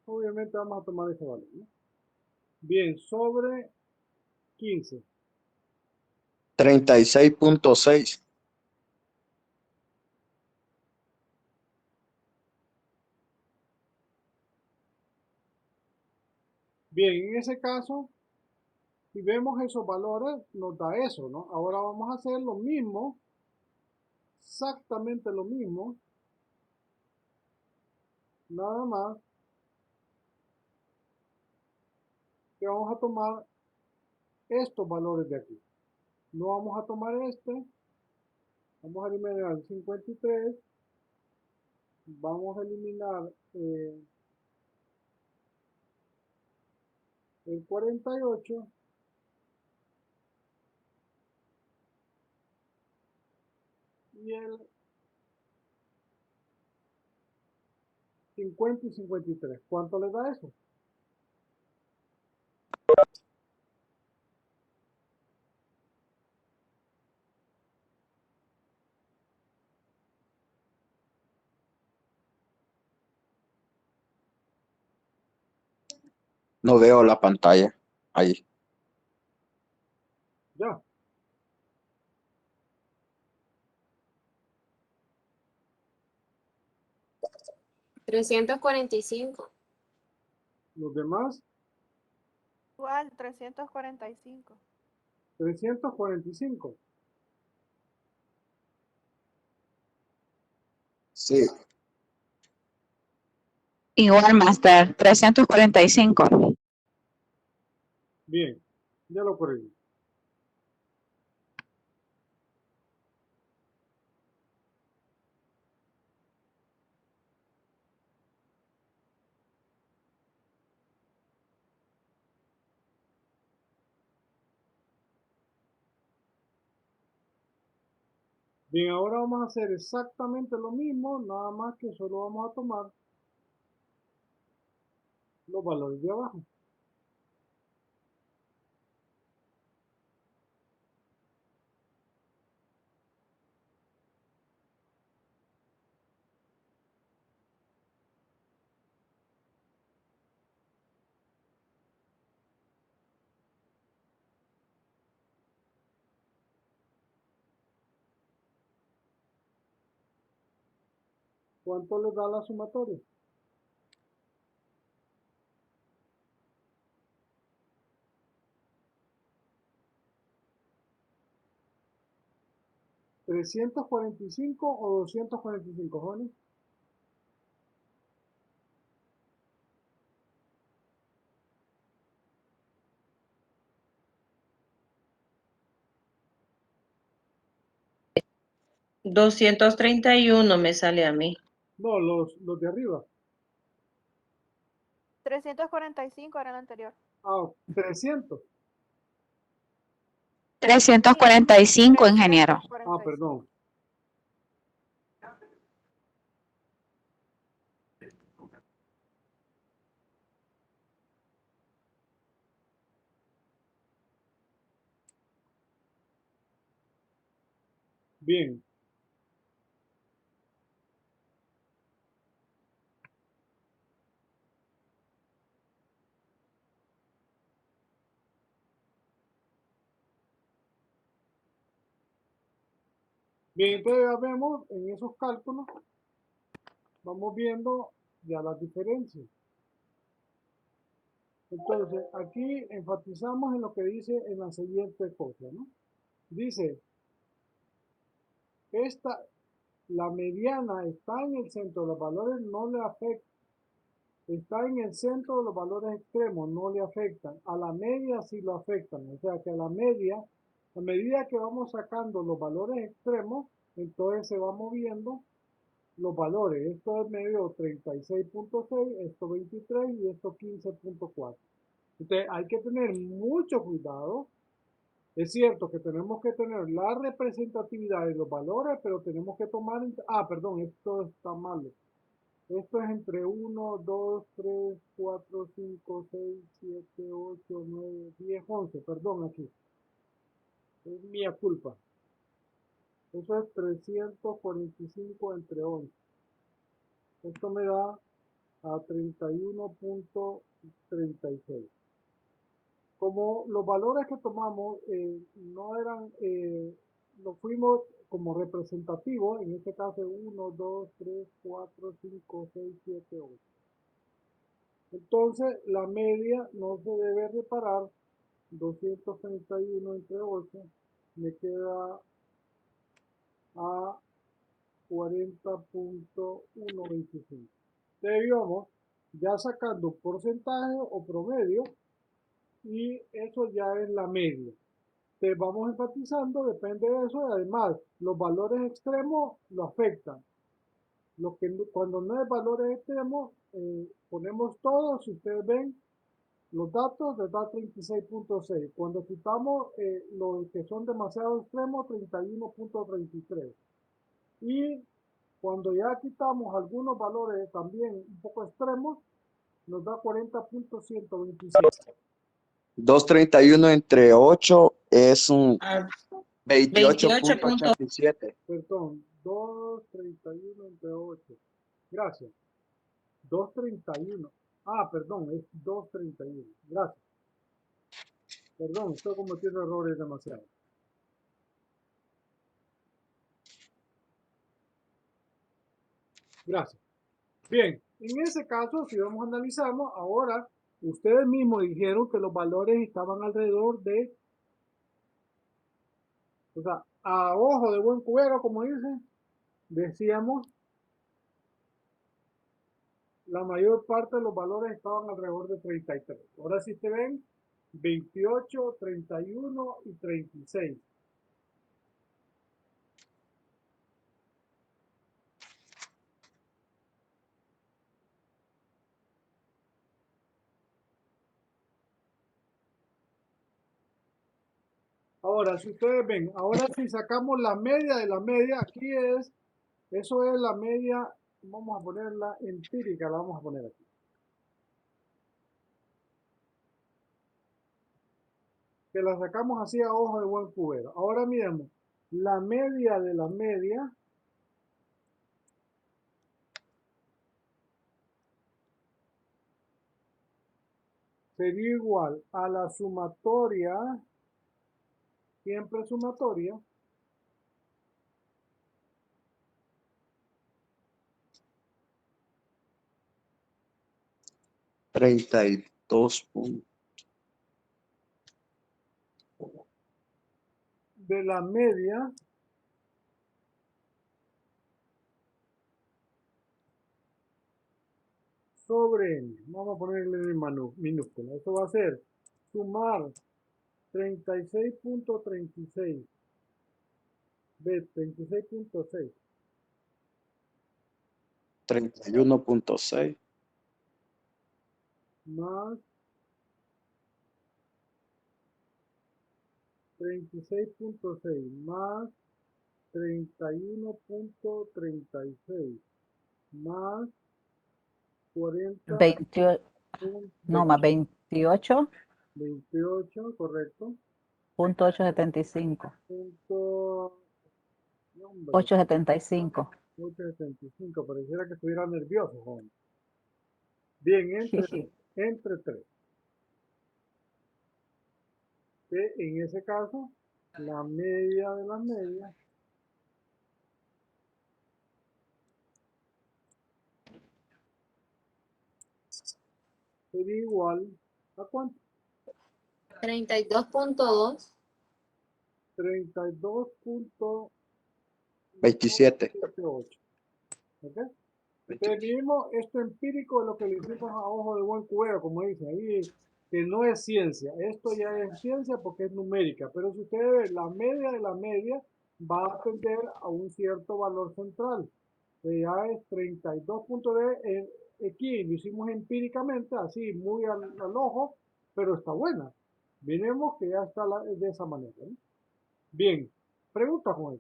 Obviamente vamos a tomar ese valor, ¿no? Bien, sobre 15. 36.6. Bien, en ese caso, si vemos esos valores, nos da eso, ¿no? Ahora vamos a hacer lo mismo, exactamente lo mismo, nada más que vamos a tomar estos valores de aquí. No vamos a tomar este, vamos a eliminar el 53, vamos a eliminar el 48 y el 50 y 53. ¿Cuánto le da eso? No veo la pantalla. Ahí. Ya. $345. Los demás, Igual, 345. 345. Sí. Igual, Master, 345. Bien, ya lo corregí. Bien, ahora vamos a hacer exactamente lo mismo, nada más que solo vamos a tomar los valores de abajo. ¿Cuánto les da la sumatoria? ¿345 o 245, jóvenes? $231 me sale a mí. No, los de arriba. 345 era el anterior. Ah, 300. 345, ingeniero. Ah, perdón. Bien. Bien, entonces ya vemos en esos cálculos, vamos viendo ya las diferencias. Entonces, aquí enfatizamos en lo que dice en la siguiente cosa, ¿no? Dice, la mediana está en el centro, los valores no le afectan. Está en el centro de los valores extremos, no le afectan. A la media sí lo afectan. O sea que a la media, a medida que vamos sacando los valores extremos, entonces se va moviendo los valores. Esto me dio 36.6, esto 23 y esto 15.4. Entonces hay que tener mucho cuidado. Es cierto que tenemos que tener la representatividad de los valores, pero tenemos que tomar... perdón, esto está malo. Esto es entre 1, 2, 3, 4, 5, 6, 7, 8, 9, 10, 11. Perdón aquí. Es mía culpa. Eso es 345 entre 11. Esto me da a 31.36. Como los valores que tomamos no eran, lo fuimos como representativos, en este caso 1, 2, 3, 4, 5, 6, 7, 8. Entonces la media no se debe reparar, 231 entre 8 me queda a 40.125. Entonces vamos ya sacando porcentaje o promedio y eso ya es la media. Entonces vamos enfatizando, depende de eso y además los valores extremos lo afectan. Cuando no hay valores extremos, ponemos todo, si ustedes ven, los datos les da 36.6. Cuando quitamos los que son demasiado extremos, 31.33. Y cuando ya quitamos algunos valores también un poco extremos, nos da 40.126. 231 entre 8 es un Ah, 28.87. Perdón, 231 entre 8. Gracias. 231. Ah, perdón, es 231. Gracias. Perdón, estoy cometiendo errores demasiado. Gracias. Bien, en ese caso, si vamos a analizarlo, ahora ustedes mismos dijeron que los valores estaban alrededor de, o sea, a ojo de buen cubero, como dicen, decíamos, la mayor parte de los valores estaban alrededor de 33. Ahora si te ven, 28, 31 y 36. Ahora, si ustedes ven, ahora si sacamos la media de la media, aquí eso es la media, vamos a ponerla empírica, la vamos a poner aquí. Que la sacamos así a ojo de buen cubero. Ahora miremos, la media de la media sería igual a la sumatoria, siempre sumatoria, Treinta y dos de la media sobre n. Vamos a ponerle en minúscula. Eso va a ser sumar 36.36 de 36.6 31.6 más 36.6 más 31.36 más 28, no, más 28.875. 28, correcto. 875. 875, pareciera que estuviera nervioso, joven. Bien, entre 3. Que en ese caso, la media de la media sería igual a ¿cuánto? 32.2. 27. 32.28. ¿Ok? Entonces vimos esto empírico de lo que le hicimos a ojo de buen cubero, como dicen ahí, que no es ciencia. Esto ya es ciencia porque es numérica. Pero si ustedes ven, la media de la media va a tender a un cierto valor central. Que ya es 32.10. Aquí lo hicimos empíricamente, así, muy al ojo, pero está buena. Miremos que ya está de esa manera. ¿Eh? Bien, pregunta, Juan.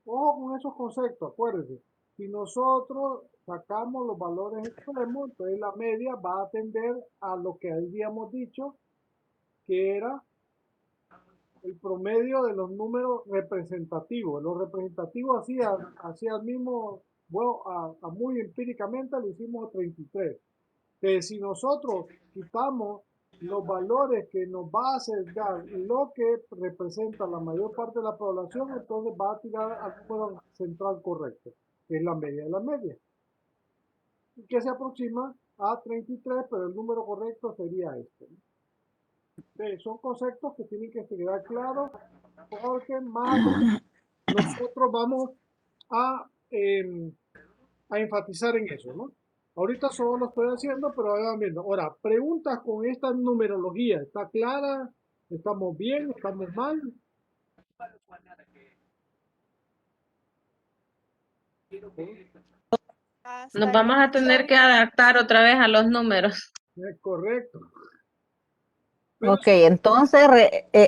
Ojo con esos conceptos, acuérdense. Si nosotros sacamos los valores extremos, entonces la media va a tender a lo que habíamos dicho, que era el promedio de los números representativos. Los representativos hacía el mismo, bueno, muy empíricamente lo hicimos a 33. Que si nosotros quitamos los valores que nos va a hacer dar lo que representa la mayor parte de la población, entonces va a tirar al número central correcto, que es la media de la media, y que se aproxima a 33, pero el número correcto sería este. Son conceptos que tienen que quedar claros, porque más adelante nosotros vamos a, a enfatizar en eso, ¿no? Ahorita solo lo estoy haciendo, pero vayan viendo. Ahora, preguntas con esta numerología. ¿Está clara? ¿Estamos bien? ¿Estamos mal? Nos vamos a tener que adaptar otra vez a los números. Correcto. Pero Ok, entonces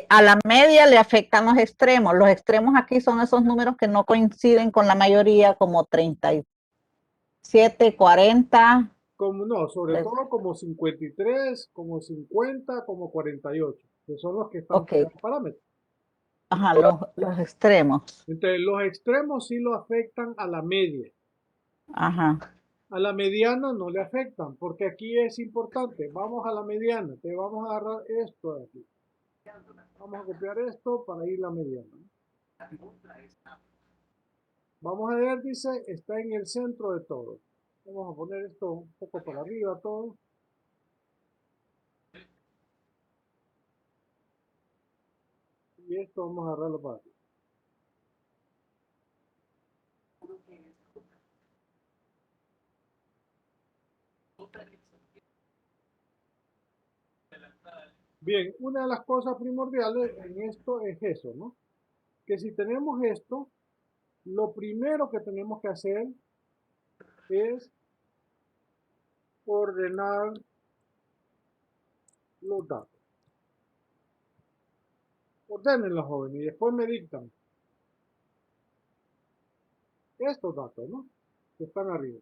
a la media le afectan los extremos. Los extremos aquí son esos números que no coinciden con la mayoría, como 37, 40. como no, sobre Es- todo como 53, como 50, como 48, que son los que están Ok, fuera de parámetros. ajá, los extremos. Entonces, los extremos sí lo afectan a la media. Ajá. A la mediana no le afectan, porque aquí es importante. Vamos a la mediana, te vamos a agarrar esto de aquí. Vamos a copiar esto para ir a la mediana. Vamos a ver, dice, está en el centro de todo. Vamos a poner esto un poco para arriba todo. Y esto vamos a agarrarlo para aquí. Bien, una de las cosas primordiales en esto es eso, ¿no? Que si tenemos esto, lo primero que tenemos que hacer es ordenar los datos. Ordenenlos, jóvenes, y después me dictan estos datos, ¿no? Que están arriba.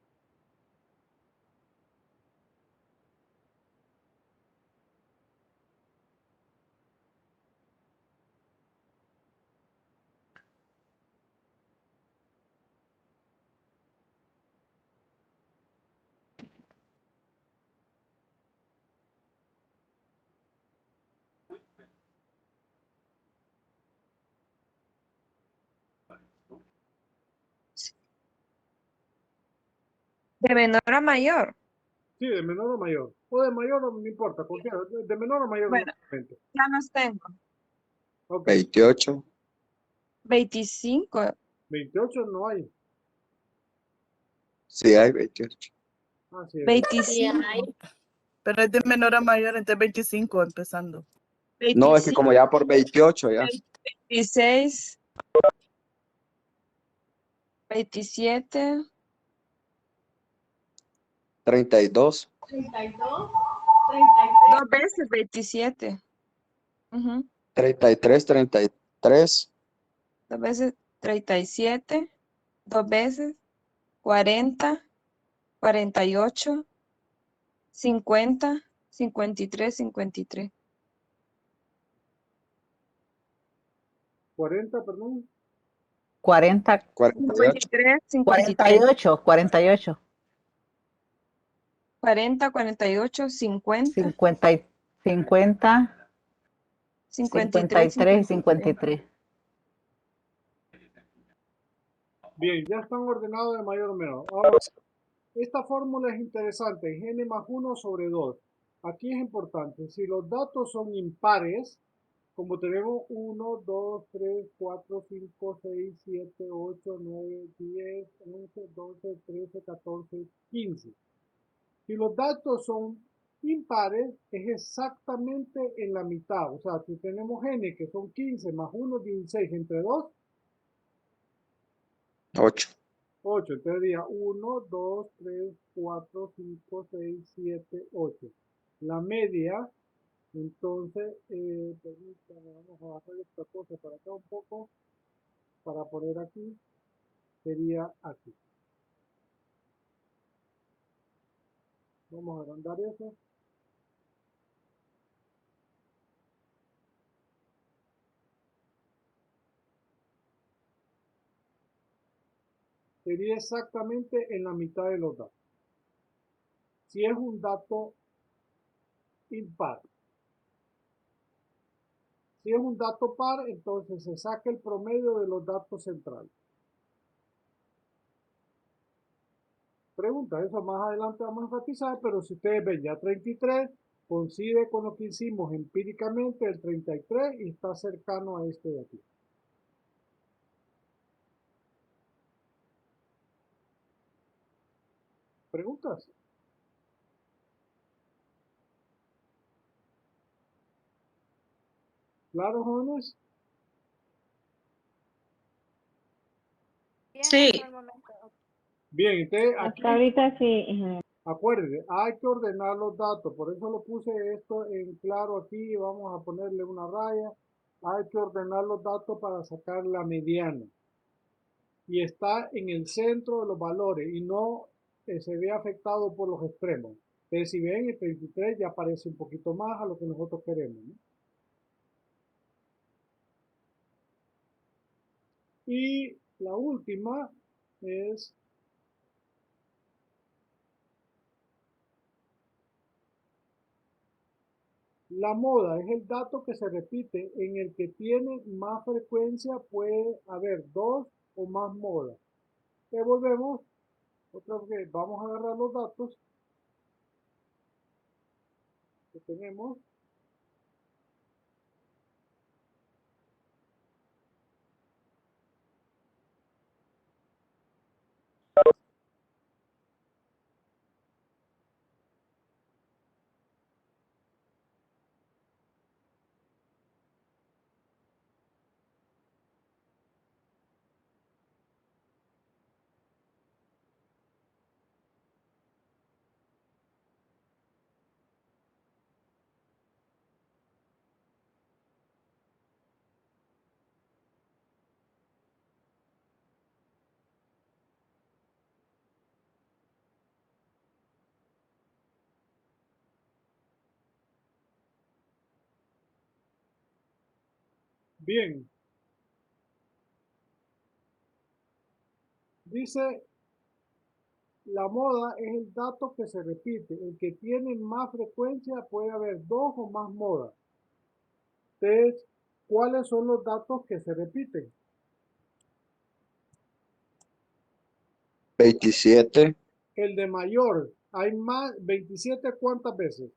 De menor a mayor. Sí, de menor a mayor. O de mayor no importa, cualquiera. De menor a mayor Bueno, normalmente. ya los tengo. Ok, 28, 25, 28 no hay. sí hay 28. Así es. 25, Pero es de menor a mayor, entonces 25 empezando. No, es que 25, como ya por 28 ya. 26, 27, 32, dos veces 27. Ujú. 33, 33, Dos veces 37, dos veces 40, 48, 50, 53, 53. 40, perdón. 40, 48, 53, 53. 48, 48, 40, 48, 50, 50, 50, 53, 53 y 53. 53. Bien, ya están ordenados de mayor a menor. Ahora, esta fórmula es interesante. N más 1 sobre 2. Aquí es importante. Si los datos son impares, como tenemos 1, 2, 3, 4, 5, 6, 7, 8, 9, 10, 11, 12, 13, 14, 15. Si los datos son impares, es exactamente en la mitad. O sea, si tenemos n que son 15 más 1, 16 entre 2, 8. 8. Entonces diría 1, 2, 3, 4, 5, 6, 7, 8. La media, entonces, permítame, vamos a bajar esta cosa para acá un poco, para poner aquí, sería aquí. Vamos a agrandar eso. Sería exactamente en la mitad de los datos. Si es un dato impar. Si es un dato par, entonces se saca el promedio de los datos centrales. Pregunta, eso más adelante vamos a enfatizar, pero si ustedes ven ya 33, coincide con lo que hicimos empíricamente el 33 y está cercano a este de aquí. ¿Preguntas? ¿Claro, jóvenes? Bien Sí. hasta el momento. Bien, entonces aquí, Hasta ahorita sí. Acuérdense, hay que ordenar los datos, por eso lo puse esto en claro aquí, vamos a ponerle una raya. Hay que ordenar los datos para sacar la mediana. Y está en el centro de los valores y no se ve afectado por los extremos. Entonces, si ven, el 33 ya aparece un poquito más a lo que nosotros queremos, ¿no? Y la última es la moda, es el dato que se repite en el que tiene más frecuencia, puede haber dos o más modas. Devolvemos, otra vez, vamos a agarrar los datos que tenemos. Bien. Dice, la moda es el dato que se repite. El que tiene más frecuencia puede haber dos o más modas. Entonces, ¿cuáles son los datos que se repiten? 27, El de mayor, hay más, 27, ¿cuántas veces?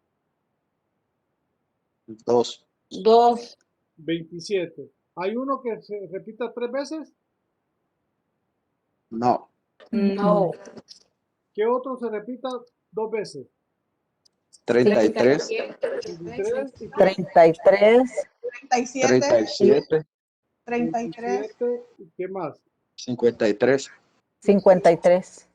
2, 2. 27. ¿Hay uno que se repita 3 veces? no, No. ¿Qué otro se repita 2 veces? 33, 23 y 33, 37, 27 y qué más. 53, 53.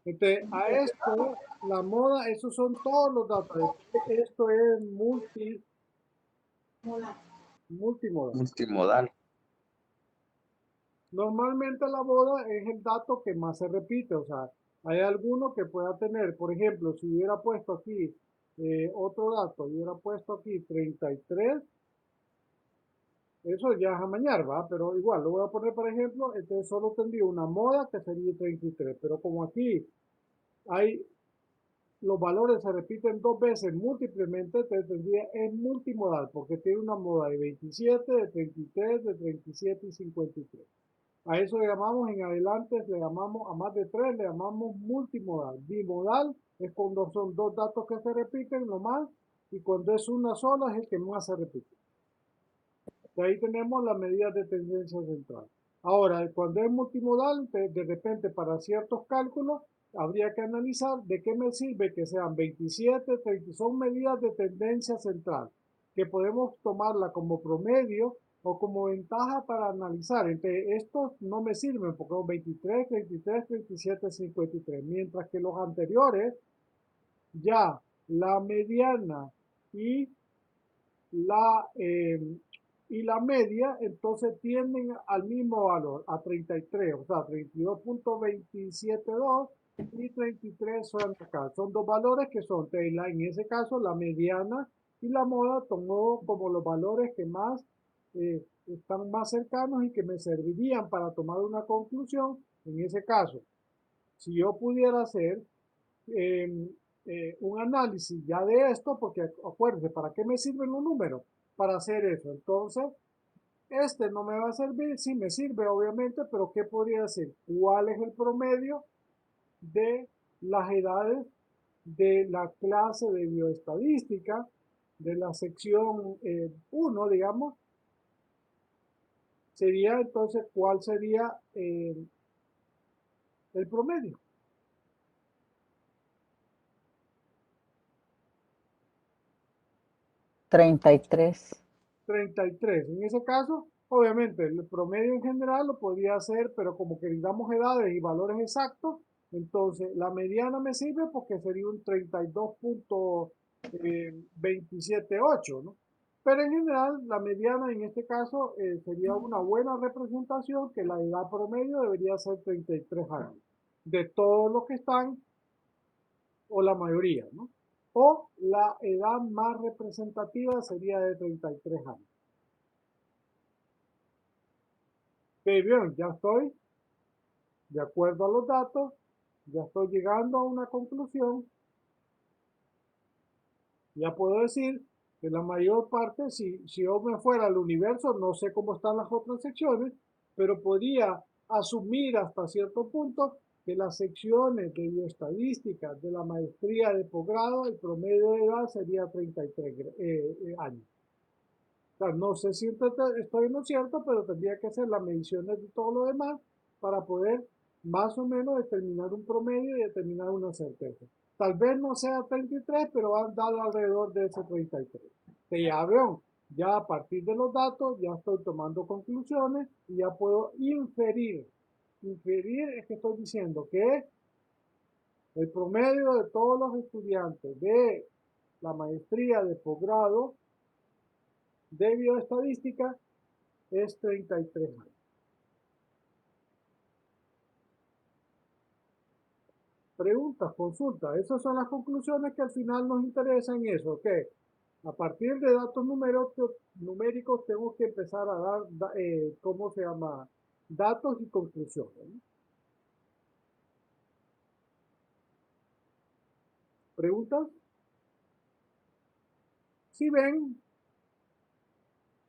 Entonces, a esto, la moda, esos son todos los datos. Esto es multimodal. multimodal, Normalmente la moda es el dato que más se repite, o sea, hay alguno que pueda tener, por ejemplo, si hubiera puesto aquí otro dato, hubiera puesto aquí 33, eso ya es amañar, ¿va? Pero igual, lo voy a poner, por ejemplo, entonces solo tendría una moda que sería 33, pero como aquí hay los valores se repiten 2 veces múltiplemente, entonces tendría es multimodal, porque tiene una moda de 27, de 33, de 37 y 53. A eso le llamamos en adelante, le llamamos a más de 3, le llamamos multimodal. Bimodal es cuando son dos datos que se repiten nomás, y cuando es una sola es el que más se repite. De ahí tenemos las medidas de tendencia central. Ahora, cuando es multimodal, de repente para ciertos cálculos, habría que analizar de qué me sirve que sean 27, 30, son medidas de tendencia central, que podemos tomarla como promedio o como ventaja para analizar. Entonces, estos no me sirven porque son 23, 33, 37, 53, mientras que los anteriores, ya la mediana y la, eh, y la media, entonces tienden al mismo valor, a 33, o sea, 32.272 y 33 son acá. Son dos valores que son, en ese caso, la mediana y la moda tomó como los valores que más están más cercanos y que me servirían para tomar una conclusión. En ese caso, si yo pudiera hacer un análisis ya de esto, porque acuérdense, ¿para qué me sirven los números? Para hacer eso. Entonces, este no me va a servir, sí me sirve obviamente, pero ¿qué podría decir? ¿Cuál es el promedio de las edades de la clase de bioestadística, de la sección 1, digamos? Sería entonces, ¿cuál sería el promedio? 33. 33. En ese caso, obviamente, el promedio en general lo podría hacer, pero como que digamos edades y valores exactos, Entonces, la mediana me sirve porque sería un 32.278, ¿no? Pero en general, la mediana en este caso sería una buena representación que la edad promedio debería ser 33 años, de todos los que están, o la mayoría, ¿no? O la edad más representativa sería de 33 años. Bien, ya estoy, de acuerdo a los datos, ya estoy llegando a una conclusión. Ya puedo decir que la mayor parte, si yo me fuera al universo, no sé cómo están las otras secciones, pero podría asumir hasta cierto punto que las secciones de bioestadística de la maestría de posgrado, el promedio de edad sería 33 años. O sea, no sé si estoy en lo cierto, pero tendría que hacer las mediciones de todo lo demás para poder más o menos determinar un promedio y determinar una certeza. Tal vez no sea 33, pero han dado alrededor de ese 33. Que ya veo, ya a partir de los datos, ya estoy tomando conclusiones y ya puedo inferir. Inferir es que estoy diciendo que el promedio de todos los estudiantes de la maestría de posgrado de bioestadística es 33 años. Preguntas, consultas, esas son las conclusiones que al final nos interesan en eso, que a partir de datos numéricos tenemos que empezar a dar, ¿cómo se llama? Datos y conclusiones, ¿no? ¿Preguntas? Si ven,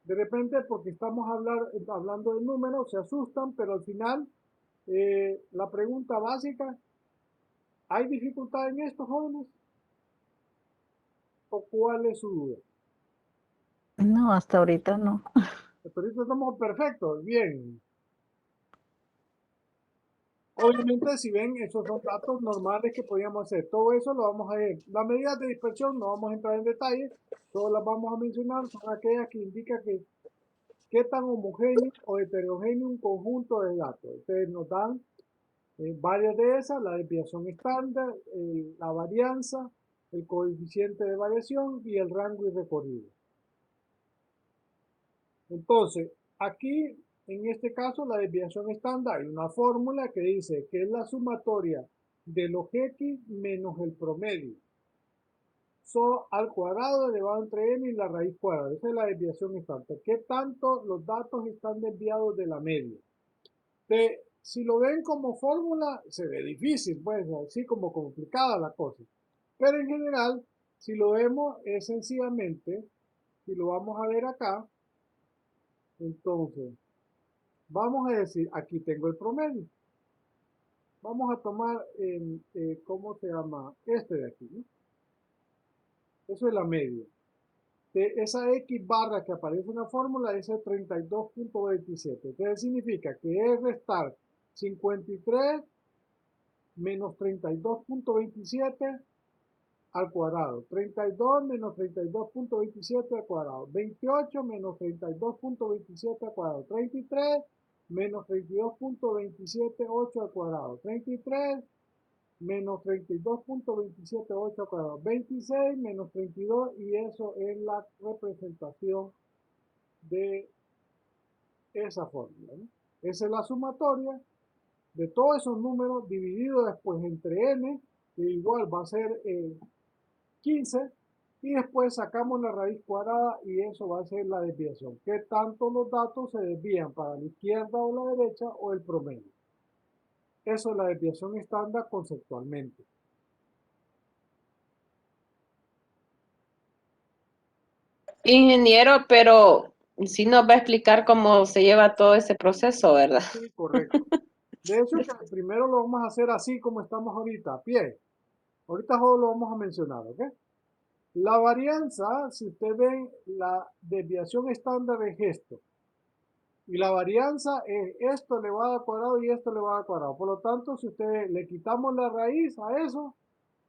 de repente porque estamos hablando de números, se asustan, pero al final la pregunta básica, ¿hay dificultad en esto, jóvenes? ¿O cuál es su duda? No, hasta ahorita no. Hasta ahorita estamos perfectos, bien. Obviamente, si ven, esos son datos normales que podíamos hacer. Todo eso lo vamos a ver. Las medidas de dispersión no vamos a entrar en detalle, todas las vamos a mencionar, son aquellas que indican que qué tan homogéneo o heterogéneo un conjunto de datos. Ustedes nos dan varias de esas, la desviación estándar, la varianza, el coeficiente de variación y el rango y recorrido. Entonces, aquí, en este caso, la desviación estándar, hay una fórmula que dice que es la sumatoria de los x menos el promedio. Al cuadrado elevado entre n y la raíz cuadrada. Esa es la desviación estándar. ¿Qué tanto los datos están desviados de la media? Si lo ven como fórmula, se ve difícil, pues así como complicada la cosa. Pero en general, si lo vemos, es sencillamente, si lo vamos a ver acá, entonces, vamos a decir, aquí tengo el promedio. Vamos a tomar, ¿cómo se llama? Este de aquí, ¿no? Eso es la media. Esa X barra que aparece en la fórmula es el 32.27. Entonces significa que es restar 53 menos 32.27 al cuadrado. 32 menos 32.27 al cuadrado. 28 menos 32.27 al cuadrado. 33 menos 32.278 al cuadrado. 33 menos 32.278 al cuadrado. 26 menos 32 y eso es la representación de esa fórmula, ¿no? Esa es la sumatoria de todos esos números dividido después entre n, que igual va a ser 15, y después sacamos la raíz cuadrada y eso va a ser la desviación. ¿Qué tanto los datos se desvían para la izquierda o la derecha o el promedio? Eso es la desviación estándar conceptualmente. Ingeniero, pero sí nos va a explicar cómo se lleva todo ese proceso, ¿verdad? Sí, correcto. De hecho, que primero lo vamos a hacer así como estamos ahorita, a pie. Ahorita solo lo vamos a mencionar, ¿ok? La varianza, si usted ve, la desviación estándar es esto. Y la varianza es esto elevado al cuadrado y esto elevado al cuadrado. Por lo tanto, si usted le quitamos la raíz a eso,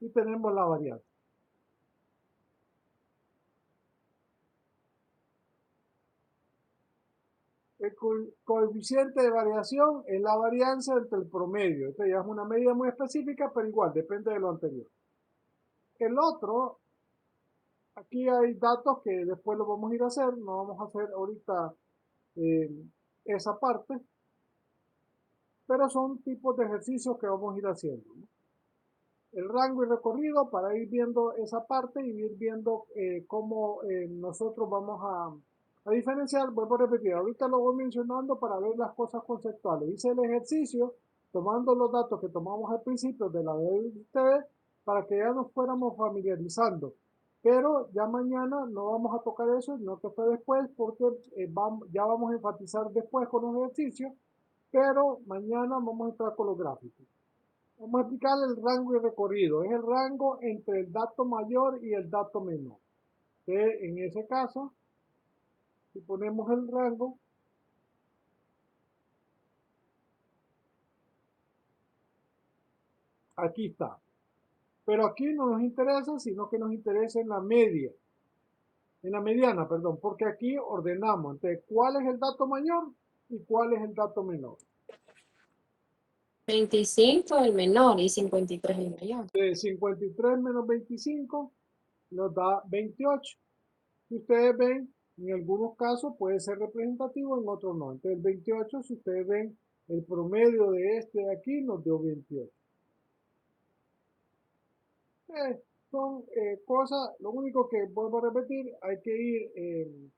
y tenemos la varianza. El coeficiente de variación es la varianza entre el promedio. Esto ya es una medida muy específica, pero igual, depende de lo anterior. El otro, aquí hay datos que después lo vamos a ir a hacer, no vamos a hacer ahorita esa parte, pero son tipos de ejercicios que vamos a ir haciendo, ¿no? El rango y recorrido para ir viendo esa parte y ir viendo cómo nosotros vamos a diferenciar. Vuelvo a repetir, ahorita lo voy mencionando para ver las cosas conceptuales. Hice el ejercicio tomando los datos que tomamos al principio de la de ustedes para que ya nos fuéramos familiarizando. Pero ya mañana no vamos a tocar eso, sino que fue después, porque ya vamos a enfatizar después con los ejercicios, pero mañana vamos a entrar con los gráficos. Vamos a explicar el rango y recorrido. Es el rango entre el dato mayor y el dato menor. En ese caso, si ponemos el rango, aquí está. Pero aquí no nos interesa, sino que nos interesa en la media. En la mediana, perdón, porque aquí ordenamos. Entonces, ¿cuál es el dato mayor y cuál es el dato menor? 25 el menor y 53 el mayor. De 53 menos 25 nos da 28. Si ustedes ven, en algunos casos puede ser representativo, en otros no. Entonces el 28, si ustedes ven, el promedio de este de aquí nos dio 28. Son cosas, lo único que vuelvo a repetir, hay que ir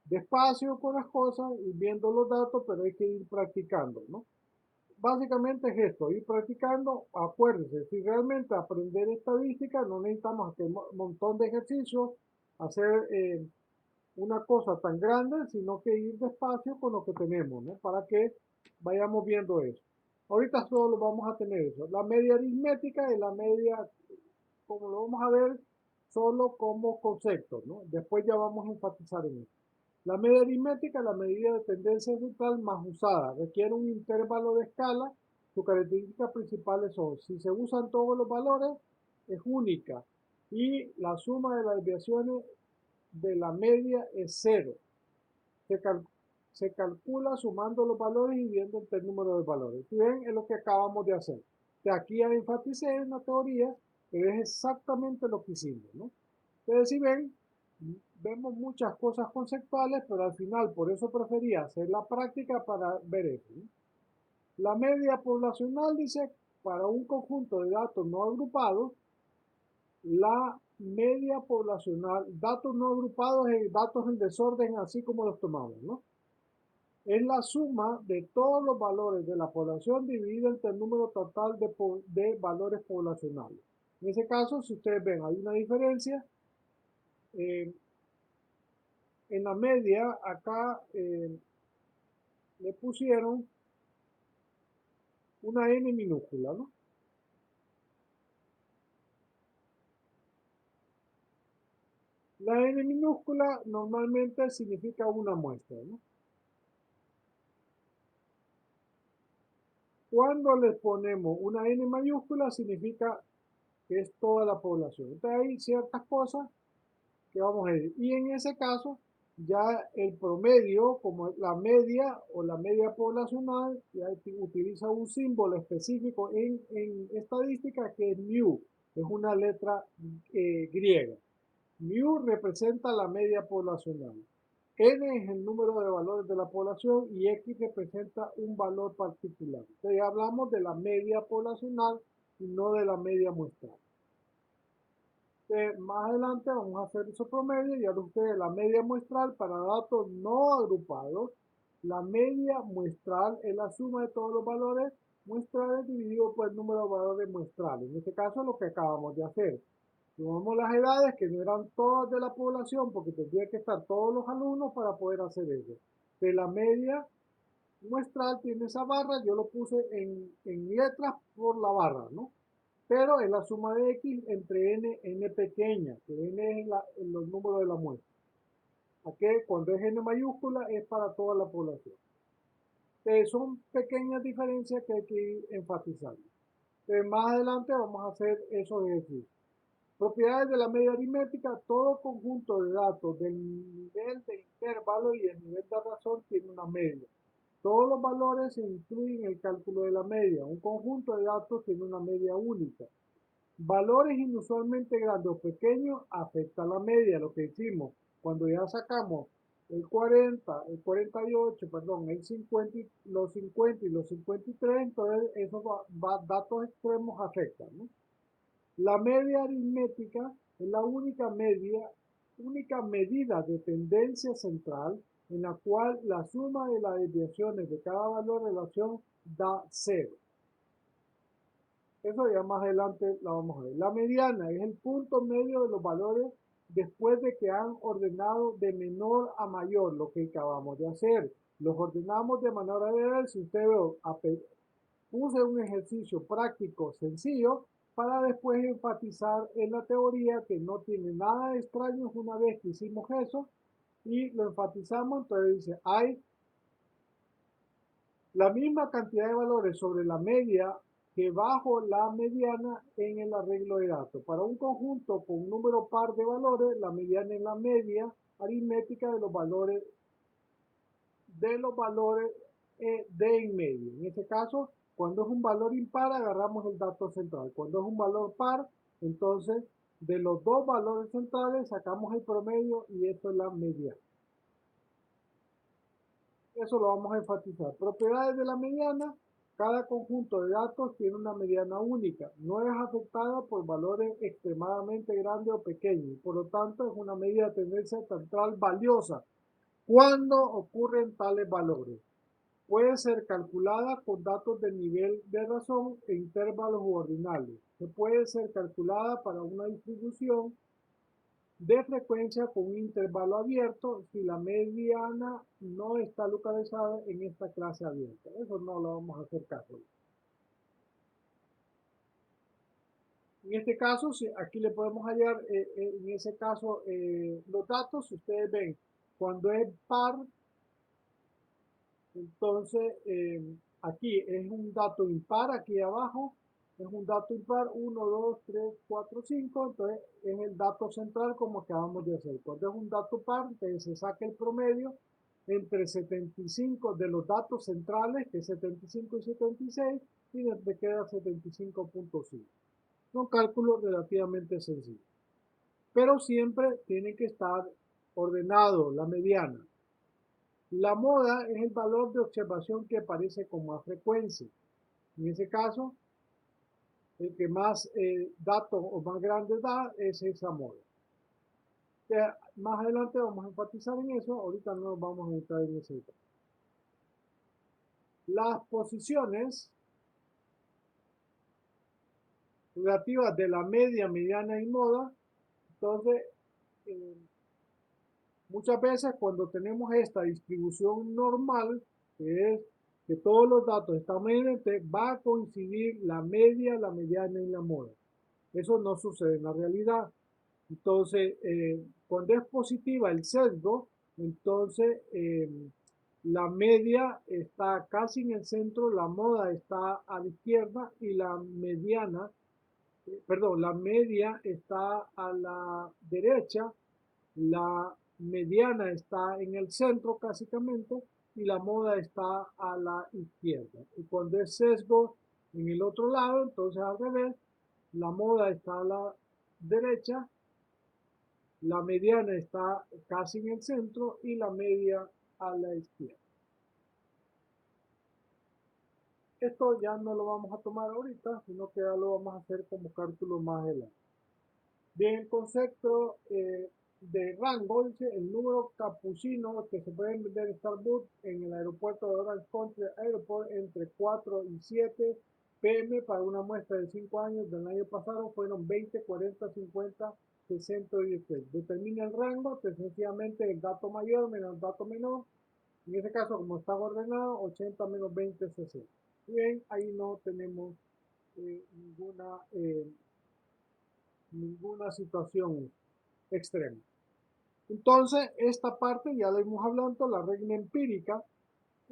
despacio con las cosas y viendo los datos, pero hay que ir practicando, ¿no? Básicamente es esto, ir practicando. Acuérdense, si realmente aprender estadística no necesitamos hacer un montón de ejercicios, hacer una cosa tan grande, sino que ir despacio con lo que tenemos, ¿no? Para que vayamos viendo eso. Ahorita solo vamos a tener eso. La media aritmética y la media, como lo vamos a ver, solo como conceptos, ¿no? Después ya vamos a enfatizar en eso. La media aritmética es la medida de tendencia central más usada. Requiere un intervalo de escala. Sus características principales son, si se usan todos los valores, es única. Y la suma de las desviaciones de la media es cero. Se calcula sumando los valores y viendo el número de valores. Si ven, es lo que acabamos de hacer. De aquí ya enfaticé en la teoría, pero es exactamente lo que hicimos, ¿no? Entonces, si ven, vemos muchas cosas conceptuales, pero al final, por eso prefería hacer la práctica para ver eso, ¿no? La media poblacional dice, para un conjunto de datos no agrupados, la media poblacional, datos no agrupados y datos en desorden, así como los tomamos, ¿no? Es la suma de todos los valores de la población dividida entre el número total de valores poblacionales. En ese caso, si ustedes ven, hay una diferencia. En la media, acá le pusieron una N minúscula, ¿no? La N minúscula normalmente significa una muestra, ¿no? Cuando le ponemos una N mayúscula significa que es toda la población. Entonces hay ciertas cosas que vamos a ir. Y en ese caso, ya el promedio, como la media o la media poblacional, ya utiliza un símbolo específico en estadística que es mu, es una letra griega. Mu representa la media poblacional. N es el número de valores de la población y X representa un valor particular. Entonces ya hablamos de la media poblacional y no de la media muestral. Más adelante vamos a hacer esos promedios y ahora ustedes la media muestral para datos no agrupados. La media muestral es la suma de todos los valores muestrales dividido por el número de valores muestrales. En este caso es lo que acabamos de hacer. Tomamos las edades que no eran todas de la población porque tendría que estar todos los alumnos para poder hacer eso. De la media muestral tiene esa barra, yo lo puse en letras por la barra, ¿no? Pero es la suma de X entre N pequeña, que N es los números de la muestra. Aquí, cuando es N mayúscula, es para toda la población. Son pequeñas diferencias que hay que ir enfatizando. Más adelante vamos a hacer esos ejercicios. Propiedades de la media aritmética: todo conjunto de datos del nivel de intervalo y el nivel de razón tiene una media. Todos los valores se incluyen en el cálculo de la media. Un conjunto de datos tiene una media única. Valores inusualmente grandes o pequeños afectan la media, lo que hicimos cuando ya sacamos el 40, el 48, perdón, el 50, los 50 y los 53, entonces esos datos extremos afectan, ¿no? La media aritmética es la única medida de tendencia central en la cual la suma de las desviaciones de cada valor de relación da 0. Eso ya más adelante la vamos a ver. La mediana es el punto medio de los valores después de que han ordenado de menor a mayor, lo que acabamos de hacer. Los ordenamos de menor a mayor. Si usted ve, puse un ejercicio práctico sencillo para después enfatizar en la teoría que no tiene nada de extraño una vez que hicimos eso y lo enfatizamos. Entonces dice, hay la misma cantidad de valores sobre la media que bajo la mediana en el arreglo de datos. Para un conjunto con un número par de valores, la mediana es la media aritmética de los valores de en medio. En este caso, cuando es un valor impar, agarramos el dato central. Cuando es un valor par, entonces de los dos valores centrales sacamos el promedio y esto es la mediana. Eso lo vamos a enfatizar. Propiedades de la mediana: cada conjunto de datos tiene una mediana única. No es afectada por valores extremadamente grandes o pequeños. Por lo tanto, es una medida de tendencia central valiosa cuando ocurren tales valores. Puede ser calculada con datos del nivel de razón e intervalos u ordinales. Se puede ser calculada para una distribución de frecuencia con un intervalo abierto si la mediana no está localizada en esta clase abierta. Eso no lo vamos a hacer caso. En este caso, aquí le podemos hallar, en ese caso, los datos. Si ustedes ven, cuando es par, entonces aquí es un dato impar, aquí abajo es un dato impar, 1, 2, 3, 4, 5, entonces es el dato central como acabamos de hacer. Cuando es un dato par, entonces se saca el promedio entre 75 de los datos centrales, que es 75 y 76, y te queda 75.5. Son cálculos relativamente sencillos, pero siempre tiene que estar ordenado la mediana. La moda es el valor de observación que aparece con más frecuencia. En ese caso, el que más datos o más grandes da es esa moda. Más adelante vamos a enfatizar en eso, ahorita no vamos a entrar en ese tema. Las posiciones relativas de la media, mediana y moda, entonces muchas veces cuando tenemos esta distribución normal, que es que todos los datos están mediante, va a coincidir la media, la mediana y la moda. Eso no sucede en la realidad. Entonces, cuando es positiva el sesgo, entonces la media está casi en el centro, la moda está a la izquierda y la mediana, la media está a la derecha, la mediana está en el centro básicamente y la moda está a la izquierda. Y cuando es sesgo en el otro lado, entonces al revés, la moda está a la derecha, la mediana está casi en el centro y la media a la izquierda. Esto ya no lo vamos a tomar ahorita, sino que ya lo vamos a hacer como cálculo más adelante. Bien, el concepto de rango, dice el número capuchino que se puede vender en Starbucks en el aeropuerto de Orange Country Airport entre 4 y 7 p.m. para una muestra de 5 años del año pasado fueron 20, 40, 50, 60 y 10. Determina el rango, que sencillamente el dato mayor menos el dato menor. En este caso, como está ordenado, 80 menos 20, 60. Bien, ahí no tenemos ninguna situación extrema. Entonces, esta parte ya la hemos hablado, la regla empírica.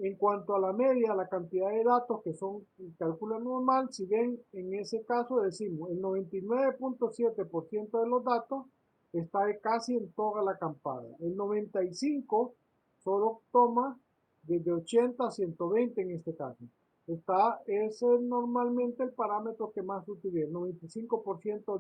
En cuanto a la media, la cantidad de datos que son el cálculo normal, si ven, en ese caso decimos el 99.7% de los datos está casi en toda la acampada. El 95% solo toma desde 80 a 120 en este caso. Ese es normalmente el parámetro que más se utiliza, el 95%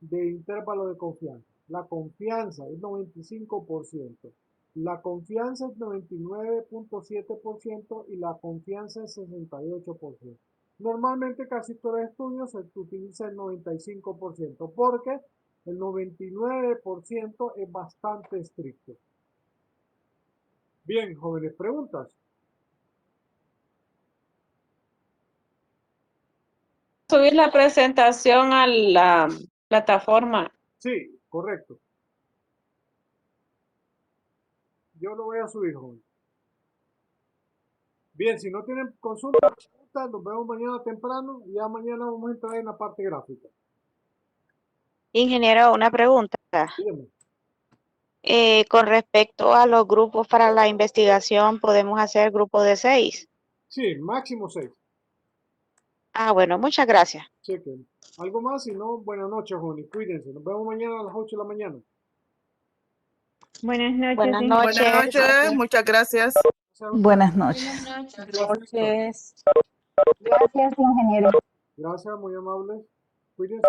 de intervalo de confianza. La confianza es 95%. La confianza es 99.7% y la confianza es 68%. Normalmente casi todos los estudios se utiliza el 95% porque el 99% es bastante estricto. Bien, jóvenes, preguntas. Subir la presentación a la plataforma. Sí, correcto. Yo lo voy a subir, joven. Bien, si no tienen consultas, nos vemos mañana temprano y ya mañana vamos a entrar en la parte gráfica. Ingeniero, una pregunta. Dígame. Con respecto a los grupos para la investigación, ¿podemos hacer grupos de 6? Sí, máximo 6. Ah, bueno, muchas gracias. Chequen. Algo más, si no, buenas noches, jóvenes. Cuídense. Nos vemos mañana a las 8 de la mañana. Buenas noches. Buenas Buenas noches. noches, muchas gracias. Buenas noches. Noches. Gracias, ingeniero. Gracias, muy amables. Cuídense.